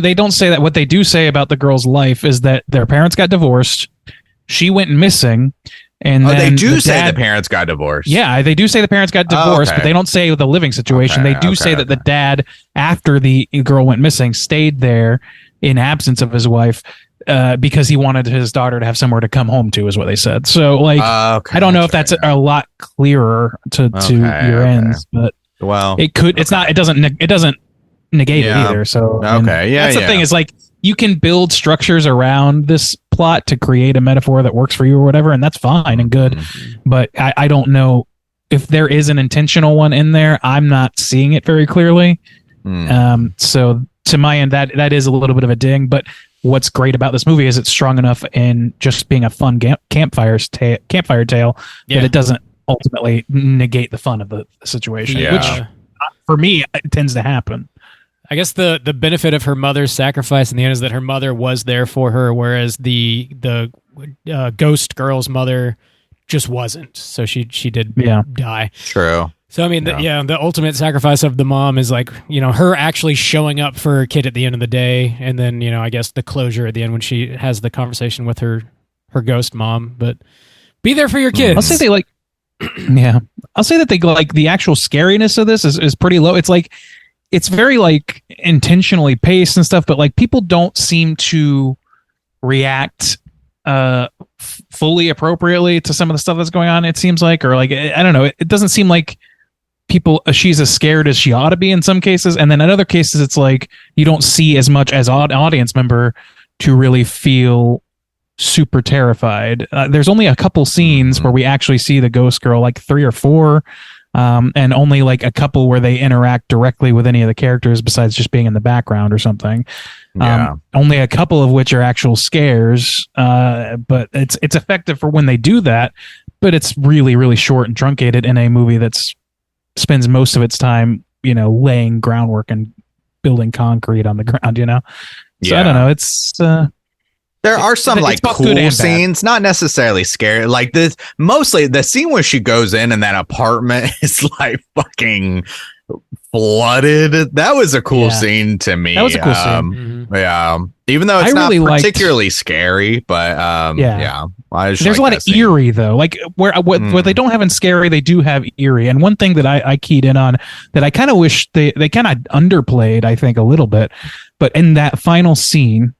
they don't say that. What they do say about the girl's life is that their parents got divorced. She went missing. And they do say the parents got divorced. Yeah, they do say the parents got divorced, but they don't say the living situation. They do say that the dad, after the girl went missing, stayed there in absence of his wife because he wanted his daughter to have somewhere to come home to, is what they said. So, like, I don't know if that's a lot clearer to your ends, but it could. It's not. It doesn't negate it either. So that's the thing is like you can build structures around this plot to create a metaphor that works for you or whatever, and that's fine and good. But I don't know if there is an intentional one in there. I'm not seeing it very clearly. So to my end, that is a little bit of a ding. But what's great about this movie is it's strong enough in just being a fun campfire tale that it doesn't ultimately negate the fun of the situation, which for me it tends to happen. I guess the benefit of her mother's sacrifice in the end is that her mother was there for her, whereas the ghost girl's mother just wasn't. So she did die. True. So I mean, the ultimate sacrifice of the mom is like, you know, her actually showing up for her kid at the end of the day, and then, you know, I guess the closure at the end when she has the conversation with her ghost mom. But be there for your kids. I'll say they like, I'll say that they like the actual scariness of this is pretty low. It's like. It's very like intentionally paced and stuff, but like people don't seem to react fully appropriately to some of the stuff that's going on. It seems like, or like I don't know. It doesn't seem like she's as scared as she ought to be in some cases, and then in other cases, it's like you don't see as much as an audience member to really feel super terrified. There's only a couple scenes where we actually see the ghost girl, like 3 or 4. And only like a couple where they interact directly with any of the characters besides just being in the background or something. Only a couple of which are actual scares, but it's effective for when they do that, but it's really, really short and truncated in a movie that's spends most of its time, laying groundwork and building concrete on the ground, So I don't know. It's there are some like cool scenes, not necessarily scary. Like this, mostly the scene where she goes in and that apartment is like fucking flooded. That was a cool scene to me. That was a cool scene. Yeah, even though it's not particularly scary, but there's a lot of eerie though. Like what they don't have in scary, they do have eerie. And one thing that I keyed in on that I kind of wish they kind of underplayed, I think a little bit, but in that final scene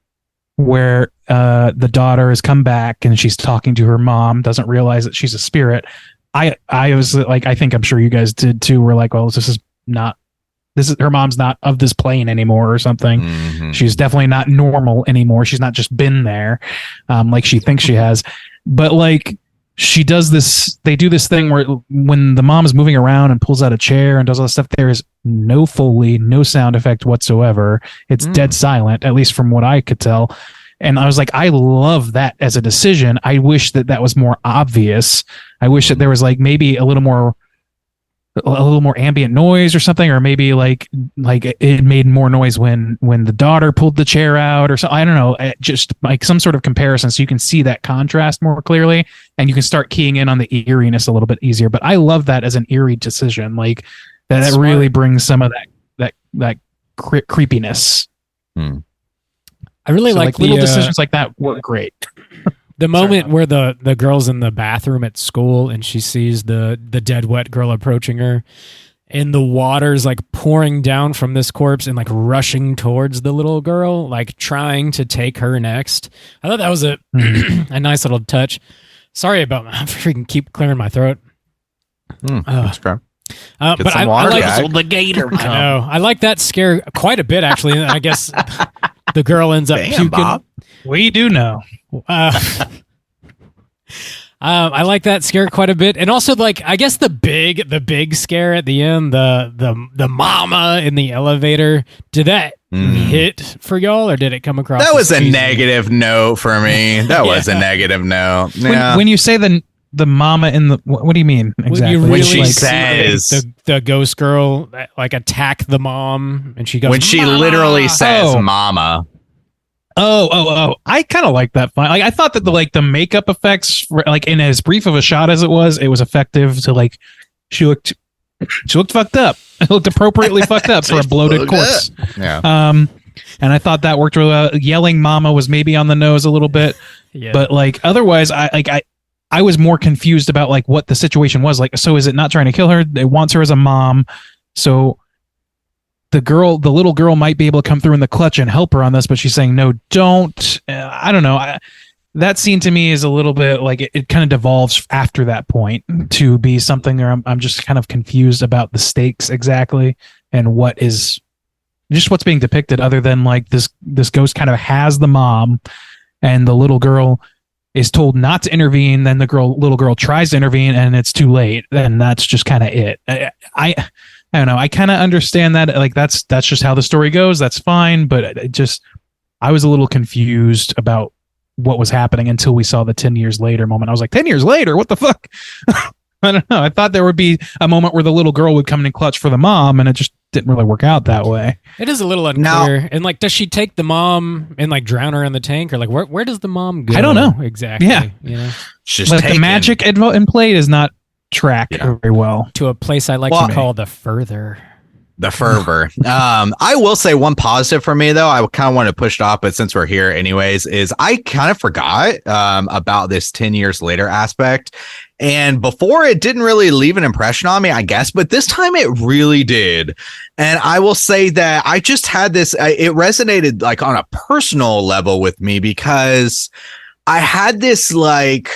where the daughter has come back and she's talking to her mom, doesn't realize that she's a spirit. I was like, I think I'm sure you guys did too. We're like, well, her mom's not of this plane anymore or something. Mm-hmm. She's definitely not normal anymore. She's not just been there like she thinks she has. But like she does this, they do this thing where when the mom is moving around and pulls out a chair and does all this stuff, there is no Foley, no sound effect whatsoever. It's dead silent, at least from what I could tell. And I was like, I love that as a decision. I wish that was more obvious. I wish that there was like maybe a little more ambient noise or something, or maybe like it made more noise when the daughter pulled the chair out or something. I don't know, just like some sort of comparison so you can see that contrast more clearly and you can start keying in on the eeriness a little bit easier. But I love that as an eerie decision, like that really brings some of that creepiness. I really like little decisions like that work great. The moment where the girl's in the bathroom at school and she sees the dead wet girl approaching her and the water's like pouring down from this corpse and like rushing towards the little girl, like trying to take her next. I thought that was a nice little touch. Sorry about I freaking keep clearing my throat. That's great. But I like the gator. I know. I like that scare quite a bit actually. I guess the girl ends up puking. Bob. We do know. I like that scare quite a bit, and also like I guess the big scare at the end, the mama in the elevator. Did that hit for y'all, or did it come across? That was a negative note for me. That was a negative note. Yeah. When you say the mama in the what do you mean exactly? When she says the ghost girl like attack the mom, and she goes when she mama! literally says "mama." Oh! I kind of like that. Like I thought that the makeup effects, like in as brief of a shot as it was effective. To like, she looked fucked up. It looked appropriately fucked up for a bloated corpse. Yeah. And I thought that worked really well. Yelling "mama" was maybe on the nose a little bit, but like otherwise, I was more confused about like what the situation was. Like, so is it not trying to kill her? It wants her as a mom, so. The little girl might be able to come through in the clutch and help her on this, but she's saying, no, don't. I don't know. That scene to me is a little bit like it kind of devolves after that point to be something where I'm just kind of confused about the stakes exactly and what is just what's being depicted other than like this ghost kind of has the mom and the little girl is told not to intervene. Then the little girl tries to intervene and it's too late. And that's just kind of it. I don't know. I kind of understand that. Like that's just how the story goes. That's fine. But I was a little confused about what was happening until we saw the 10 years later moment. I was like, 10 years later? What the fuck? I don't know. I thought there would be a moment where the little girl would come in and clutch for the mom, and it just didn't really work out that way. It is a little unclear. And like, does she take the mom and like drown her in the tank, or like where does the mom go? I don't know exactly. Yeah, just like the magic in play is not track very well to a place I like to call the further. The fervor. I will say one positive for me though. I kind of want to push it off, but since we're here anyways, is I kind of forgot about this 10 years later aspect. And before it didn't really leave an impression on me, I guess, but this time it really did. And I will say that I just had this, it resonated like on a personal level with me because I had this like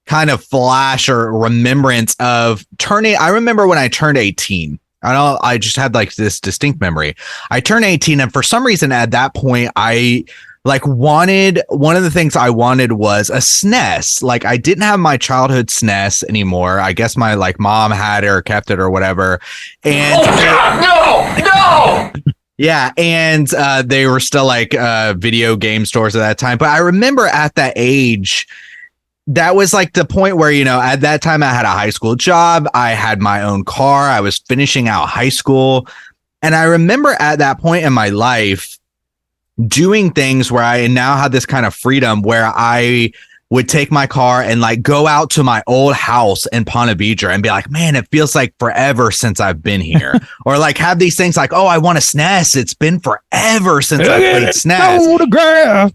kind of flash or remembrance of turning. I remember when I turned 18. I just had like this distinct memory. I turned 18, and for some reason at that point, I like wanted, one of the things I wanted was a SNES. Like I didn't have my childhood SNES anymore. I guess my like mom had it or kept it or whatever. And no. Yeah, and they were still like video game stores at that time. But I remember at that age, that was like the point where, you know, at that time I had a high school job. I had my own car. I was finishing out high school. And I remember at that point in my life doing things where I now had this kind of freedom where I would take my car and like go out to my old house in Ponte Vedra and be like, man, it feels like forever since I've been here. Or like have these things like, oh, I want a SNES. It's been forever since I played SNES. Autograph.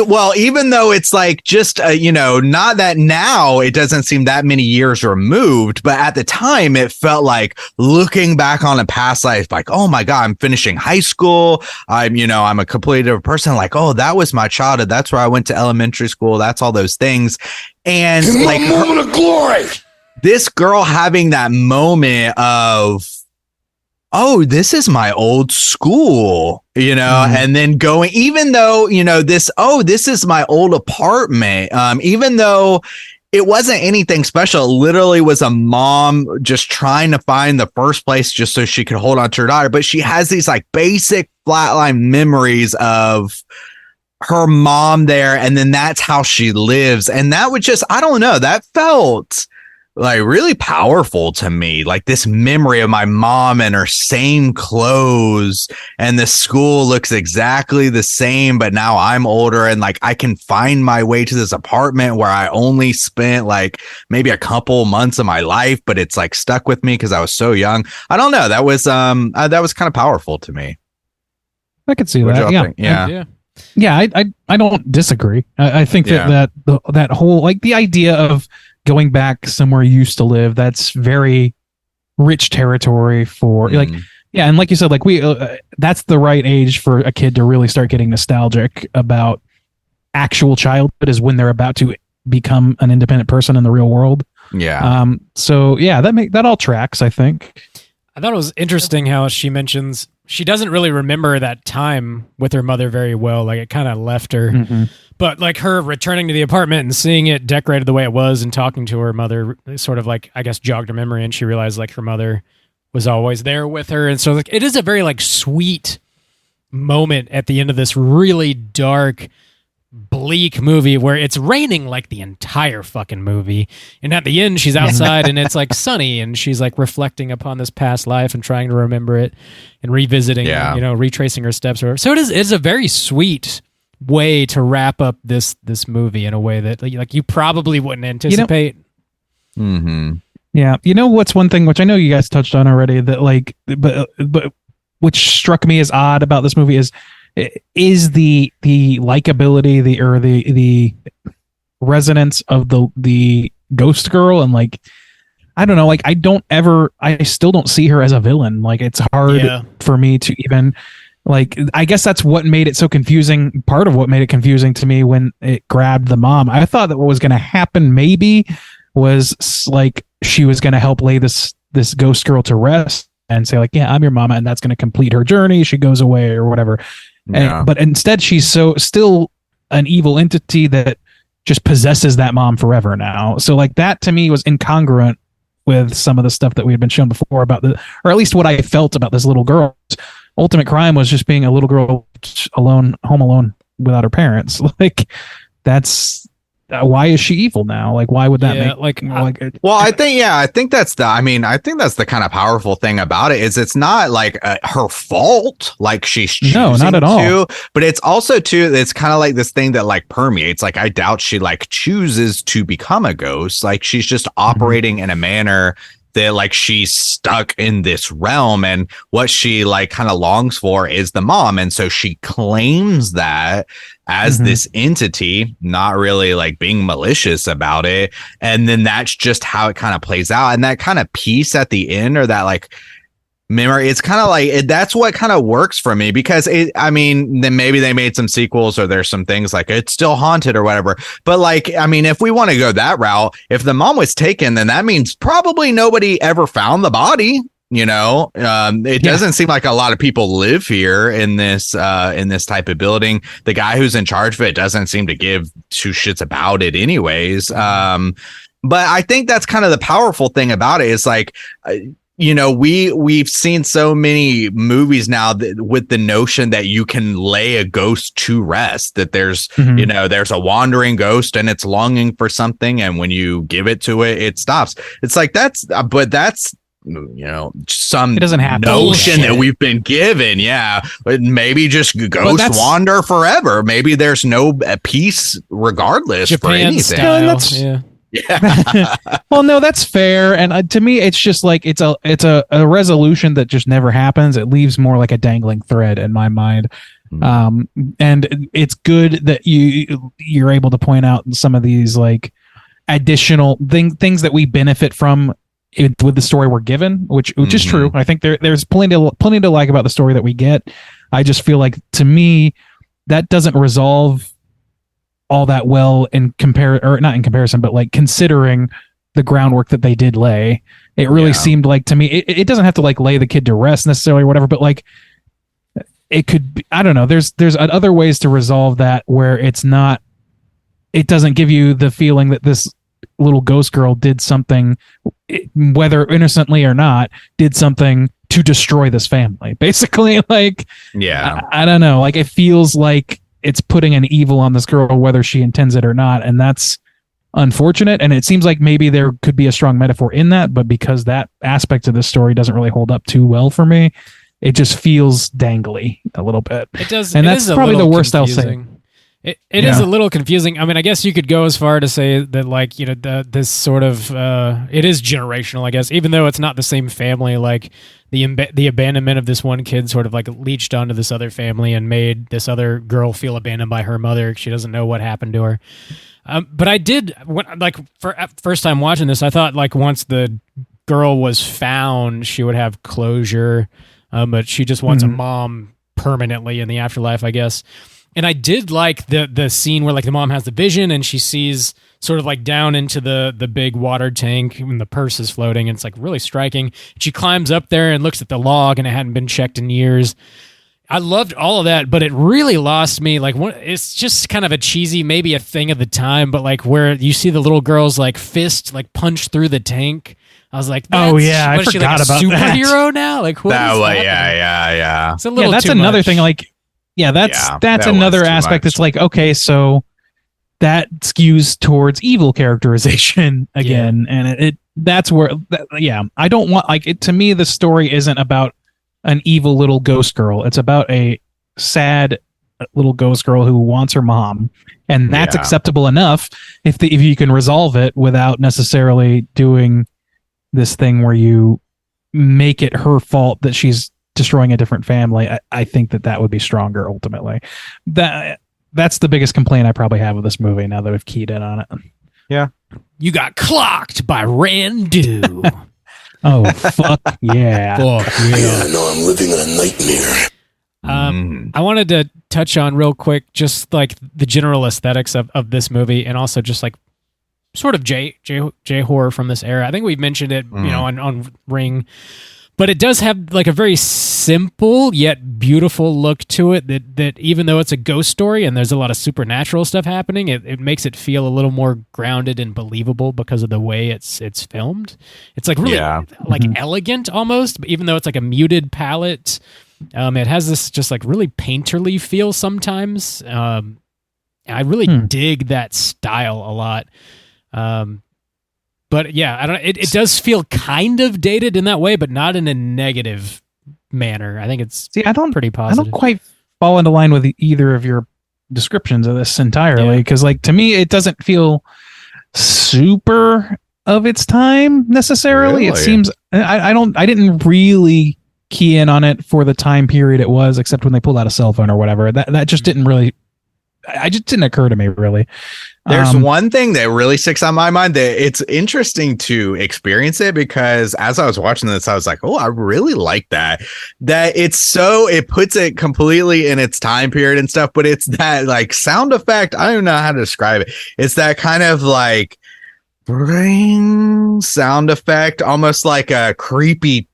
Well, even though it's like just, you know, not that now it doesn't seem that many years removed, but at the time it felt like looking back on a past life, like, oh my God, I'm finishing high school. I'm a completely different person. Like, oh, that was my childhood. That's where I went to elementary school. That's all those things. And like moment of glory. This girl having that moment of, oh, this is my old school, you know, and then going, even though, you know, this is my old apartment, even though it wasn't anything special, it literally was a mom just trying to find the first place just so she could hold on to her daughter. But she has these like basic flatline memories of her mom there, and then that's how she lives. And that would just, I don't know, that felt like really powerful to me, like this memory of my mom and her same clothes, and the school looks exactly the same, but now I'm older and like I can find my way to this apartment where I only spent like maybe a couple months of my life, but it's like stuck with me because I was so young. I don't know, that was kind of powerful to me. I could see that. Yeah, I don't disagree. I think that whole, like, the idea of going back somewhere you used to live, that's very rich territory for like, yeah. And like you said, like that's the right age for a kid to really start getting nostalgic about actual childhood, is when they're about to become an independent person in the real world. Yeah. So yeah, that all tracks, I think. I thought it was interesting how she mentions she doesn't really remember that time with her mother very well. Like it kind of left her. Mm-hmm. But like her returning to the apartment and seeing it decorated the way it was and talking to her mother sort of like, I guess, jogged her memory, and she realized like her mother was always there with her. And so like it is a very like sweet moment at the end of this really dark, bleak movie where it's raining like the entire fucking movie, and at the end she's outside and it's like sunny, and she's like reflecting upon this past life and trying to remember it and revisiting, you know, retracing her steps. Or so it's a very sweet way to wrap up this movie in a way that like you probably wouldn't anticipate. Yeah, you know what's one thing which I know you guys touched on already, that like but which struck me as odd about this movie is the likability, the resonance of the ghost girl. And like, I don't know, like I still don't see her as a villain. Like it's hard for me to even, like, I guess that's what made it so confusing. Part of what made it confusing to me when it grabbed the mom, I thought that what was going to happen maybe was like she was going to help lay this ghost girl to rest and say like, yeah, I'm your mama, and that's going to complete her journey. She goes away or whatever. But instead she's still an evil entity that just possesses that mom forever now. So like that to me was incongruent with some of the stuff that we had been shown before about or at least what I felt about this little girl. Ultimate crime was just being a little girl home alone without her parents. Like that's why is she evil now? Like, why would that make well, I think that's the kind of powerful thing about it, is it's not like her fault. Like she's choosing not at all. But it's also too, it's kind of like this thing that like permeates. Like I doubt she like chooses to become a ghost. Like she's just operating in a manner that like she's stuck in this realm, and what she like kind of longs for is the mom. And so she claims that as this entity, not really like being malicious about it. And then that's just how it kind of plays out. And that kind of piece at the end, or that like memory. It's kind of like that's what kind of works for me, because then maybe they made some sequels or there's some things like it's still haunted or whatever. But like, I mean, if we want to go that route, if the mom was taken, then that means probably nobody ever found the body. It doesn't seem like a lot of people live here in this type of building. The guy who's in charge of it doesn't seem to give two shits about it anyways. But I think that's kind of the powerful thing about it is like, we've seen so many movies now with the notion that you can lay a ghost to rest, that there's, there's a wandering ghost and it's longing for something. And when you give it to it, it stops. It's like that's some it doesn't happen. Notion that we've been given. Yeah. Maybe just ghosts wander forever. Maybe there's no peace regardless Japan for anything. Style. Yeah. Well, no, that's fair. And to me, it's just like it's a resolution that just never happens. It leaves more like a dangling thread in my mind. And it's good that you're able to point out some of these like additional things that we benefit from with the story we're given, which is true. I think there's plenty to like about the story that we get. I just feel like, to me, that doesn't resolve all that well not in comparison, but like considering the groundwork that they did lay. It really seemed like, to me, it doesn't have to like lay the kid to rest necessarily or whatever, but like it could be, I don't know. There's other ways to resolve that where it doesn't give you the feeling that this little ghost girl did something, whether innocently or not, did something to destroy this family. Basically, like, I don't know. Like, it feels like it's putting an evil on this girl, whether she intends it or not. And that's unfortunate. And it seems like maybe there could be a strong metaphor in that, but because that aspect of the story doesn't really hold up too well for me, it just feels dangly a little bit. It does. And that's probably the worst confusing. I'll say. It is a little confusing. I mean, I guess you could go as far to say that, like, this sort of it is generational, I guess, even though it's not the same family. Like the abandonment of this one kid sort of like leached onto this other family and made this other girl feel abandoned by her mother. She doesn't know what happened to her. But I did, first time watching this, I thought like once the girl was found, she would have closure. But she just wants a mom permanently in the afterlife, I guess. And I did like the scene where like the mom has the vision and she sees sort of like down into the big water tank and the purse is floating, and it's like really striking. She climbs up there and looks at the log, and it hadn't been checked in years. I loved all of that, but it really lost me. Like, it's just kind of a cheesy, maybe a thing of the time, but like where you see the little girl's like fist like punch through the tank. I was like, oh yeah, I forgot she, like, about superhero now. Like, what that is way, happening? yeah. It's a little that's too another much. thing. Like, that's another aspect. That's like, okay, so that skews towards evil characterization again, and that's where I don't want, like, it to me. The story isn't about an evil little ghost girl. It's about a sad little ghost girl who wants her mom, and that's acceptable enough if you can resolve it without necessarily doing this thing where you make it her fault that she's destroying a different family. I think that would be stronger ultimately. That's the biggest complaint I probably have with this movie now that I've keyed in on it. Yeah. You got clocked by Randu. Oh, fuck yeah. Fuck yeah. I know I'm living in a nightmare. I wanted to touch on real quick just like the general aesthetics of this movie, and also just like sort of J horror from this era. I think we've mentioned it, on Ring. But it does have like a very simple yet beautiful look to it that even though it's a ghost story and there's a lot of supernatural stuff happening, it makes it feel a little more grounded and believable because of the way it's filmed. It's like really elegant almost, even though it's like a muted palette. It has this just like really painterly feel sometimes. I really dig that style a lot. But yeah, I don't. It does feel kind of dated in that way, but not in a negative manner. I think it's pretty positive. I don't quite fall into line with either of your descriptions of this entirely, because like to me, it doesn't feel super of its time necessarily. Really? It seems I didn't really key in on it for the time period it was, except when they pulled out a cell phone or whatever. That just didn't really I just didn't occur to me really. There's one thing that really sticks on my mind that it's interesting to experience it, because as I was watching this, I was like, oh, I really like that it puts it completely in its time period and stuff, but it's that like sound effect. I don't even know how to describe it. It's that kind of like ring sound effect, almost like a creepy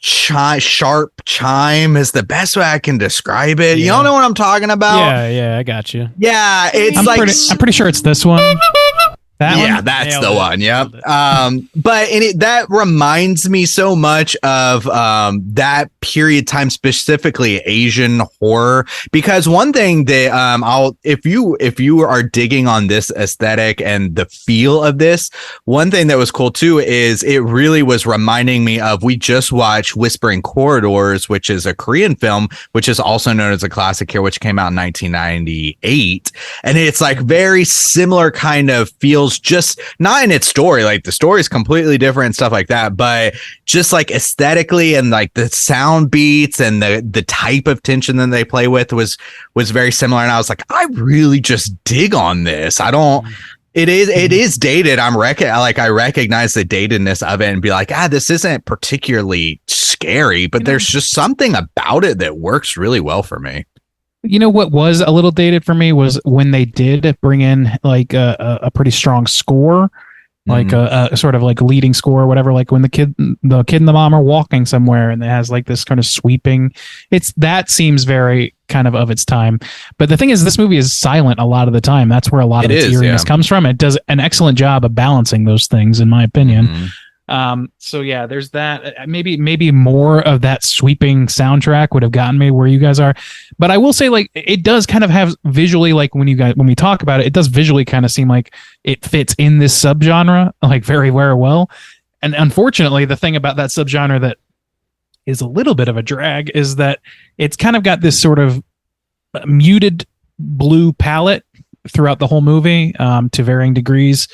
sharp chime is the best way I can describe it. Yeah. You don't know what I'm talking about? Yeah, I got you. Yeah, it's I'm pretty sure it's this one. That's the one. Yep. But that reminds me so much of that period time, specifically Asian horror, because one thing that if you are digging on this aesthetic and the feel of this, one thing that was cool too is it really was reminding me of, we just watched Whispering Corridors, which is a Korean film, which is also known as a classic here, which came out in 1998, and it's like very similar kind of feels, just not in its story, like the story is completely different and stuff like that, but just like aesthetically and like the sound beats and the type of tension that they play with was very similar. And I was like, I really just dig on this. It is dated. I recognize the datedness of it and be like, this isn't particularly scary, but there's just something about it that works really well for me. You know what was a little dated for me was when they did bring in like a pretty strong score, like a sort of like leading score or whatever. Like when the kid and the mom are walking somewhere and it has like this kind of sweeping. That seems very kind of its time. But the thing is, this movie is silent a lot of the time. That's where a lot of its eeriness comes from. It does an excellent job of balancing those things, in my opinion. Mm-hmm. So yeah, there's that. Maybe more of that sweeping soundtrack would have gotten me where you guys are. But I will say, like, it does kind of have visually, like when we talk about it, it does visually kind of seem like it fits in this subgenre, like very, very well. And unfortunately, the thing about that subgenre that is a little bit of a drag is that it's kind of got this sort of muted blue palette throughout the whole movie, to varying degrees.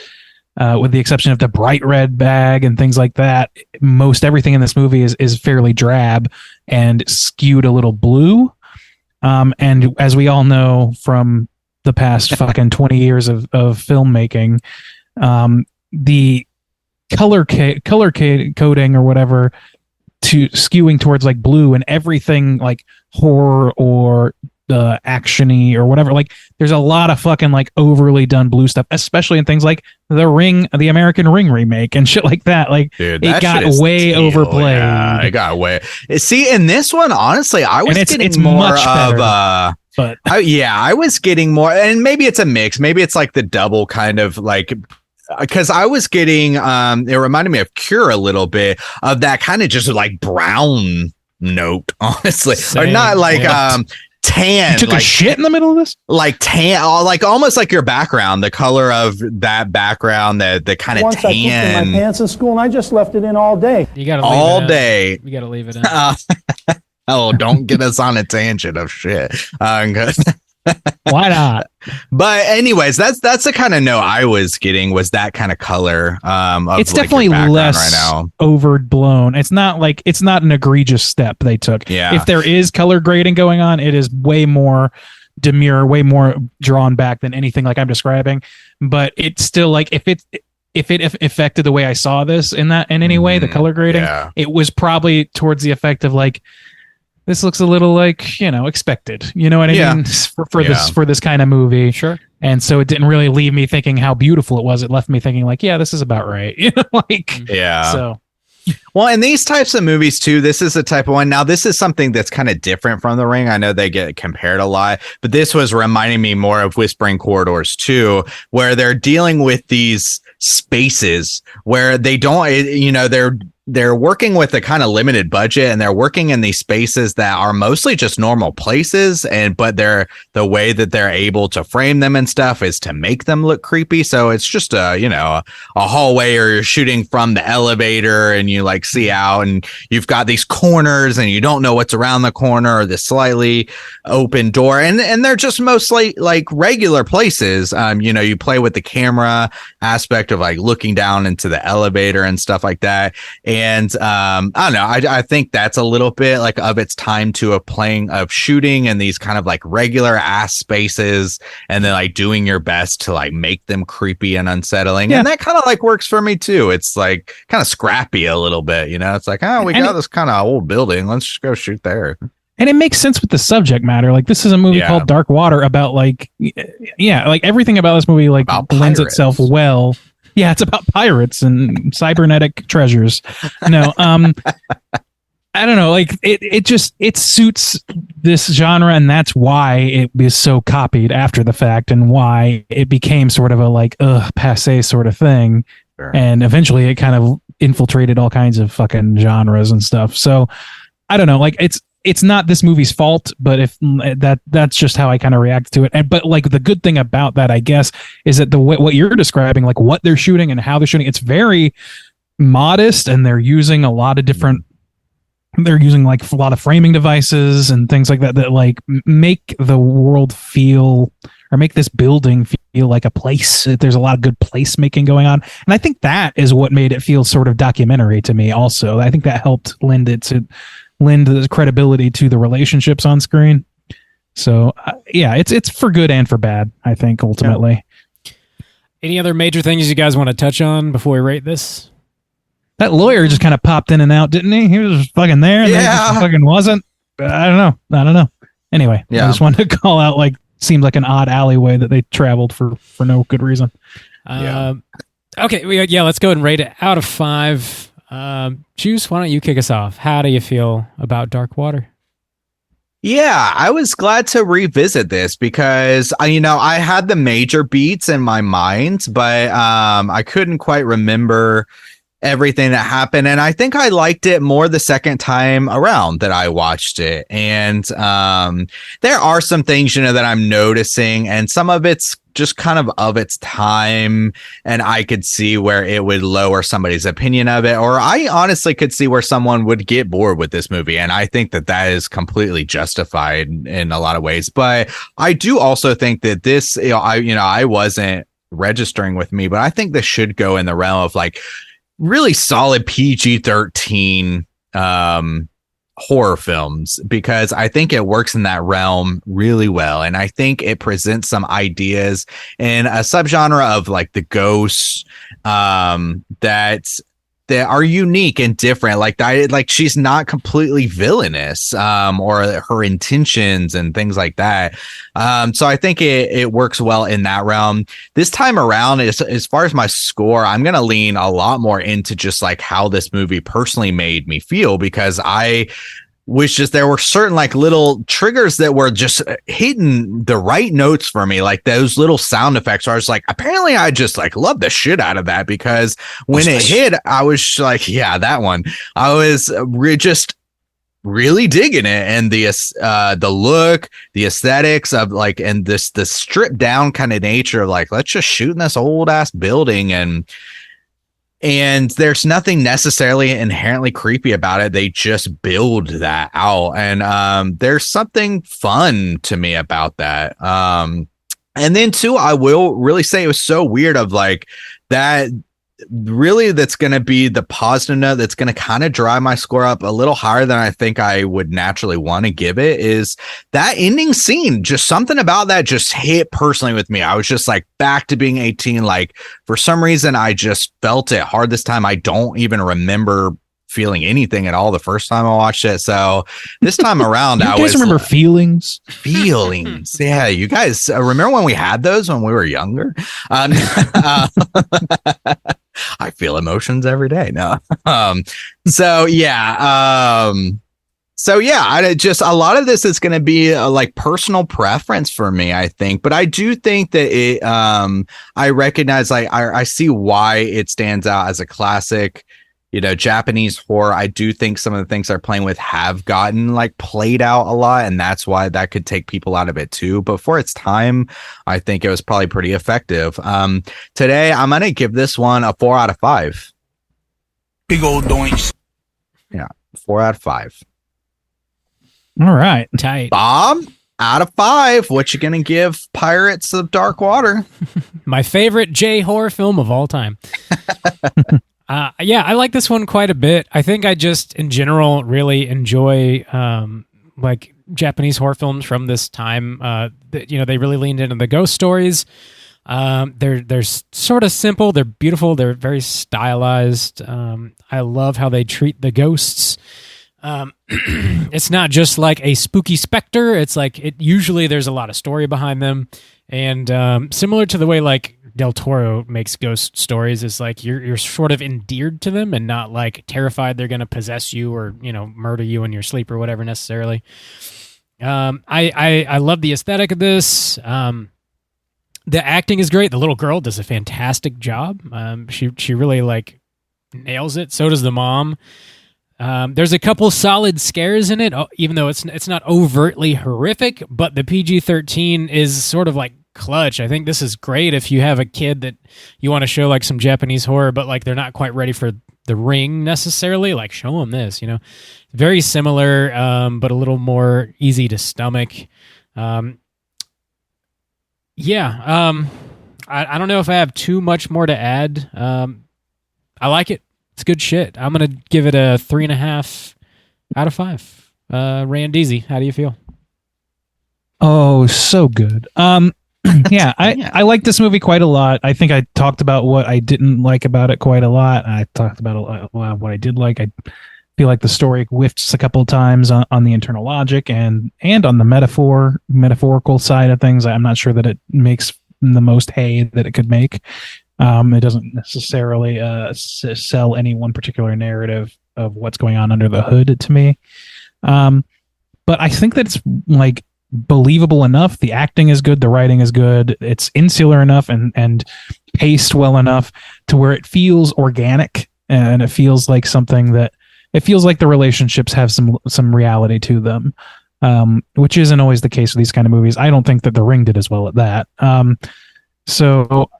With the exception of the bright red bag and things like that, most everything in this movie is fairly drab and skewed a little blue. And as we all know from the past fucking 20 years of filmmaking, the color coding or whatever to skewing towards like blue and everything like horror or actiony or whatever, like there's a lot of fucking like overly done blue stuff, especially in things like the American Ring remake and shit like that. Like, dude, it got way overplayed. Yeah, it got way. See, in this one, honestly, I was getting more much better, but I was getting more, and maybe it's a mix. Maybe it's like the double kind of like, because I was getting it reminded me of Cure a little bit of that kind of just like brown note, honestly. Same. Or not like tan. You took a shit in the middle of this? Like tan, like almost like your background, the color of that background, the kind of Once tan. I pooped in my pants in school and I just left it in all day. You gotta leave all it in. day. You gotta leave it in. Oh, don't get us on a tangent of shit. Why not? But anyways, that's the kind of note I was getting, was that kind of color. It's definitely less right now. Overblown. It's not an egregious step they took. Yeah. If there is color grading going on, it is way more demure, way more drawn back than anything like I'm describing. But it's still like, if it affected the way I saw this in any way, the color grading, it was probably towards the effect of like, this looks a little like, expected. You know what I mean? For this kind of movie. Sure. And so it didn't really leave me thinking how beautiful it was. It left me thinking like, yeah, this is about right. So. Well, in these types of movies too, this is the type of one. Now, this is something that's kind of different from The Ring. I know they get compared a lot, but this was reminding me more of Whispering Corridors too, where they're dealing with these spaces where they don't, they're working with a kind of limited budget, and they're working in these spaces that are mostly just normal places, but the way that they're able to frame them and stuff is to make them look creepy. So it's just a hallway, or you're shooting from the elevator and you like see out, and you've got these corners and you don't know what's around the corner, or the slightly open door, and they're just mostly like regular places. You play with the camera aspect of like looking down into the elevator and stuff like that. And I don't know. I think that's a little bit like of its time to a playing of shooting in these kind of like regular ass spaces, and then like doing your best to like make them creepy and unsettling. Yeah. And that kind of like works for me too. It's like kind of scrappy a little bit, you know. It's like, oh, we got this kind of old building. Let's just go shoot there. And it makes sense with the subject matter. Like, this is a movie called Dark Water about like, like everything about this movie like lends itself well. Yeah, it's about pirates and cybernetic treasures. No, I don't know. Like it suits this genre, and that's why it was so copied after the fact, and why it became sort of a like passé sort of thing. Sure. And eventually, it kind of infiltrated all kinds of fucking genres and stuff. So I don't know. Like it's not this movie's fault, but if that's just how I kind of react to it. And but like the good thing about that, I guess, is that what you're describing, like what they're shooting and how they're shooting, it's very modest, and they're using a lot of different. They're using like a lot of framing devices and things like that like make the world feel, or make this building feel like a place. There's a lot of good placemaking going on, and I think that is what made it feel sort of documentary to me. Also, I think that helped lend the credibility to the relationships on screen. So it's for good and for bad, I think, ultimately. Yeah. Any other major things you guys want to touch on before we rate this? That lawyer just kind of popped in and out, didn't he? He was just fucking there, and then just fucking wasn't. I don't know. Anyway, I just wanted to call out, like, seems like an odd alleyway that they traveled for no good reason. Okay, let's go ahead and rate it out of 5. Juice, why don't you kick us off? How do you feel about Dark Water? Yeah, I was glad to revisit this because I had the major beats in my mind, but I couldn't quite remember everything that happened, and I think I liked it more the second time around that I watched it. And there are some things that I'm noticing, and some of it's just kind of its time, and I could see where it would lower somebody's opinion of it, or I honestly could see where someone would get bored with this movie, and I think that is completely justified in a lot of ways. But I do also think that this, I wasn't registering with me, but I think this should go in the realm of like really solid PG-13 horror films, because I think it works in that realm really well. And I think it presents some ideas in a subgenre of like the ghosts that are unique and different. Like she's not completely villainous or her intentions and things like that. So I think it works well in that realm. This time around, as far as my score, I'm going to lean a lot more into just like how this movie personally made me feel, because there were certain like little triggers that were just hitting the right notes for me. Like those little sound effects where I was like, apparently I just like love the shit out of that, because when it hit, I was like, yeah, that one. I was just really digging it, and the look, the aesthetics of like, and the stripped down kind of nature of like, let's just shoot in this old ass building, and there's nothing necessarily inherently creepy about it. They just build that out, and there's something fun to me about that. And then too, I will really say it was so weird of like that. Really, that's going to be the positive note that's going to kind of drive my score up a little higher than I think I would naturally want to give it, is that ending scene. Just something about that just hit personally with me. I was just like back to being 18. Like for some reason, I just felt it hard this time. I don't even remember feeling anything at all the first time I watched it. So this time around, I was remember feelings. Yeah, you guys remember when we had those when we were younger? I feel emotions every day. No. I just, a lot of this is going to be like personal preference for me, I think, but I do think that it, I recognize, like, I see why it stands out as a classic, Japanese horror. I do think some of the things they're playing with have gotten like played out a lot, and that's why that could take people out of it too. But for its time, I think it was probably pretty effective. Today, I'm going to give this one a 4 out of 5. Big old doinks. Yeah, 4 out of 5. All right. Tight. Bob, out of 5, what you going to give Pirates of Dark Water? My favorite J horror film of all time. Yeah, I like this one quite a bit. I think I just, in general, really enjoy like Japanese horror films from this time. They really leaned into the ghost stories. They're sort of simple. They're beautiful. They're very stylized. I love how they treat the ghosts. It's not just like a spooky specter. It's like usually there's a lot of story behind them, and similar to the way like Del Toro makes ghost stories, is like you're sort of endeared to them and not like terrified they're going to possess you or murder you in your sleep or whatever necessarily. I love the aesthetic of this. The acting is great. The little girl does a fantastic job. She really like nails it. So does the mom. There's a couple solid scares in it, even though it's not overtly horrific, but the PG-13 is sort of like clutch. I think this is great if you have a kid that you want to show like some Japanese horror, but like they're not quite ready for The Ring necessarily. Like show them this, very similar, but a little more easy to stomach. I don't know if I have too much more to add. I like it. It's good shit. I'm going to give it a 3.5 out of 5. Randeezy, how do you feel? Oh, so good. Yeah, I like this movie quite a lot. I think I talked about what I didn't like about it quite a lot. I talked about a lot what I did like. I feel like the story whiffs a couple of times on the internal logic and on the metaphorical side of things. I'm not sure that it makes the most hay that it could make. It doesn't necessarily sell any one particular narrative of what's going on under the hood to me. But I think that it's like believable enough. The acting is good. The writing is good. It's insular enough and paced well enough to where it feels organic, and it feels like something that it feels like the relationships have some reality to them, which isn't always the case with these kind of movies. I don't think that The Ring did as well at that. So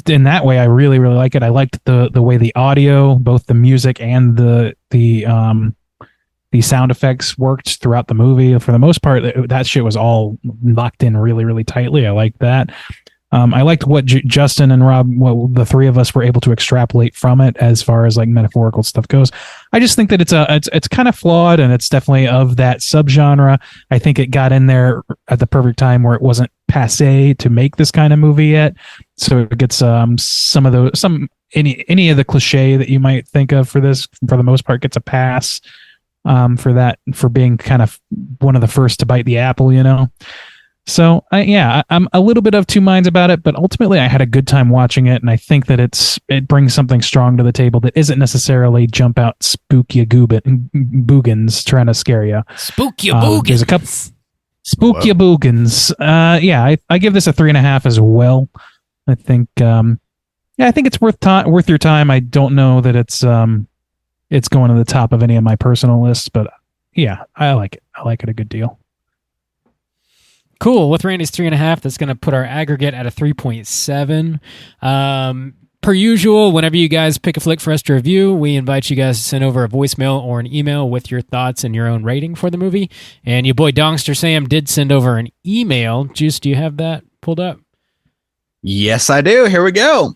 in that way, I really, really like it. I liked the way the audio, both the music and the sound effects worked throughout the movie. For the most part, that shit was all locked in really, really tightly. I liked that. I liked what Justin and Rob, what the three of us were able to extrapolate from it as far as like metaphorical stuff goes. I just think that it's kind of flawed, and it's definitely of that subgenre. I think it got in there at the perfect time where it wasn't passe to make this kind of movie yet. So it gets any of the cliche that you might think of for this, for the most part, gets a pass for being kind of one of the first to bite the apple, So I'm a little bit of two minds about it, but ultimately I had a good time watching it, and I think that it brings something strong to the table that isn't necessarily jump out spooky boogans trying to scare you. Spooky boogans. There's a couple spooky boogans. I give this a 3.5 as well. I think I think it's worth your time. I don't know that it's going to the top of any of my personal lists, but yeah, I like it. I like it a good deal. Cool. With Randy's 3.5, that's going to put our aggregate at a 3.7. Per usual, whenever you guys pick a flick for us to review, we invite you guys to send over a voicemail or an email with your thoughts and your own rating for the movie. And your boy Dongster Sam did send over an email. Juice, do you have that pulled up? Yes, I do. Here we go.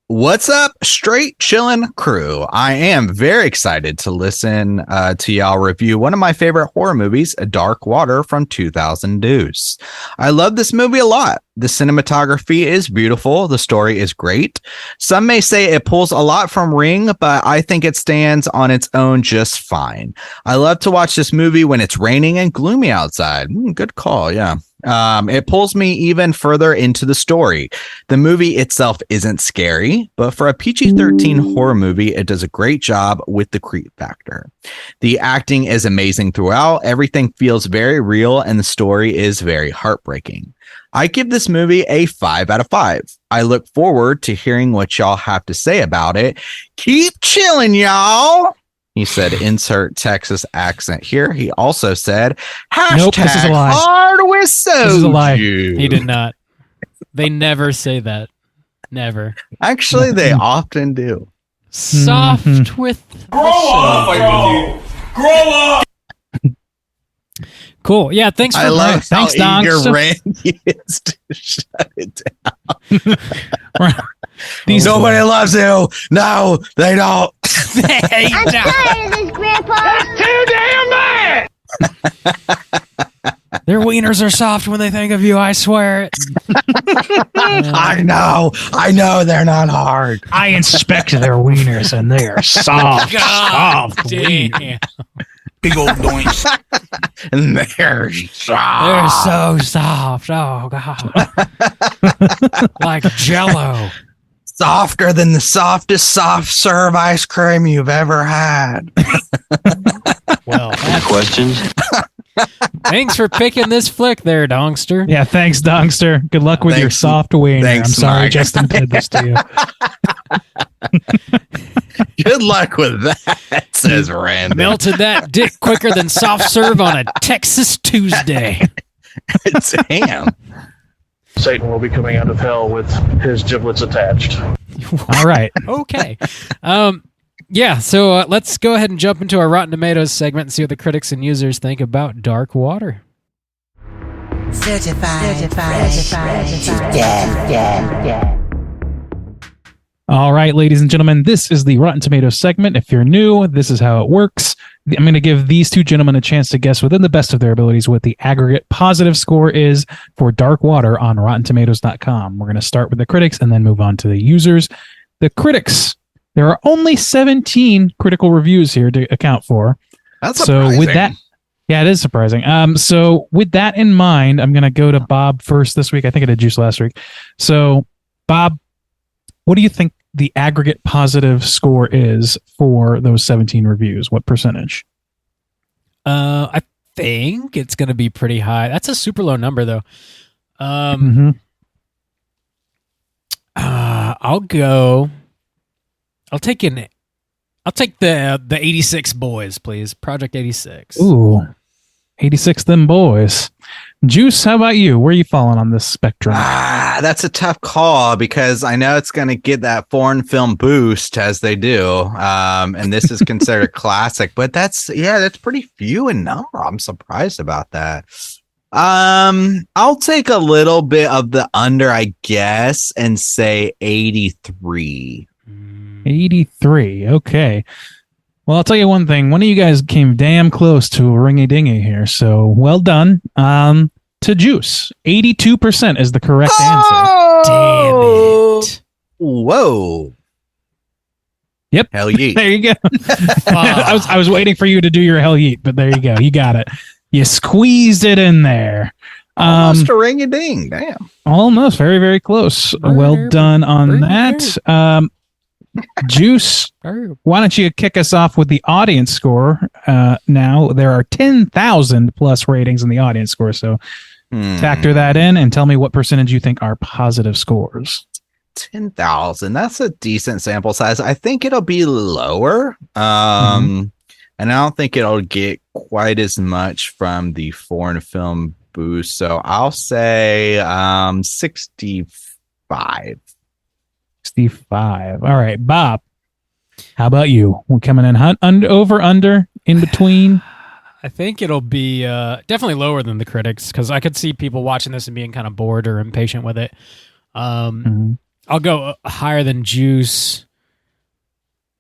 What's up, straight chillin' crew? I am very excited to listen to y'all review one of my favorite horror movies, A Dark Water from 2000 Deuce. I love this movie a lot. The cinematography is beautiful. The story is great. Some may say it pulls a lot from Ring, but I think it stands on its own just fine. I love to watch this movie when it's raining and gloomy outside. Good call, yeah. It pulls me even further into the story. The movie itself isn't scary, but for a PG-13 horror movie, it does a great job with the creep factor. The acting is amazing throughout. Everything feels very real, and the story is very heartbreaking. I give this movie a 5 out of 5. I look forward to hearing what y'all have to say about it. Keep chilling, y'all. He said, insert Texas accent here. He also said, hashtag nope, this is a lie. Hard with soju. This is a lie. He did not. They never say that. Never. Actually, they often do. Soft with Grow up, bro. Grow up. Cool. Yeah, thanks for I love thanks, how eager Dong. Randy is to shut it down. These Nobody loves you. No, they don't. I'm tired of this, Grandpa. That's too damn bad. Their wieners are soft when they think of you, I swear it. I know they're not hard. I inspected their wieners and they are soft, soft wieners. Damn. Big old doinks. And they're soft. They're so soft. Oh, God. Like Jell-O. Softer than the softest soft serve ice cream you've ever had. Well, Questions? thanks for picking this flick there, Dongster. Yeah, thanks, Dongster. Good luck with your Thanks. soft wiener. I'm Thanks, sorry Mike. Justin did this to you. Good luck with that, says Randy. Melted that dick quicker than soft serve on a Texas Tuesday. Damn. Satan will be coming out of hell with his giblets attached. All right. Okay. Yeah, so let's go ahead and jump into our Rotten Tomatoes segment and see what the critics and users think about Dark Water. Certified. All right, ladies and gentlemen, this is the Rotten Tomatoes segment. If you're new, this is how it works. I'm going to give these two gentlemen a chance to guess within the best of their abilities what the aggregate positive score is for Dark Water on RottenTomatoes.com. We're going to start with the critics and then move on to the users. The critics, there are only 17 critical reviews here to account for. That's surprising. So with that, yeah, it is surprising. So with that in mind, I'm going to go to Bob first this week. I think I did Juice last week. So Bob, what do you think the aggregate positive score is for those 17 reviews? What percentage? I think it's going to be pretty high. That's a super low number, though. I'll take the 86 boys, please. Project 86. Ooh, 86 them boys. Juice, how about you? Where are you falling on this spectrum? That's a tough call because I know it's going to get that foreign film boost as they do. And this is considered a classic, but that's pretty few in number. I'm surprised about that. I'll take a little bit of the under, I guess, and say 83. 83. Okay. Well, I'll tell you one thing. One of you guys came damn close to a ringy-dingy here, so well done. To Juice, 82% is the correct answer. Damn it. Whoa. Yep. Hell yeet. There you go. I was waiting for you to do your hell yeet, but there you go. You got it. You squeezed it in there. Almost a ring-a-ding. Damn. Almost. Very, very close. Well done on that. Juice, why don't you kick us off with the audience score? Now there are 10,000 plus ratings in the audience score, so factor that in and tell me what percentage you think are positive scores. 10,000. That's a decent sample size. I think it'll be lower. And I don't think it'll get quite as much from the foreign film boost. So I'll say 65. 65. All right, Bob. How about you? We're coming in over, under, in between. I think it'll be definitely lower than the critics because I could see people watching this and being kind of bored or impatient with it. I'll go higher than Juice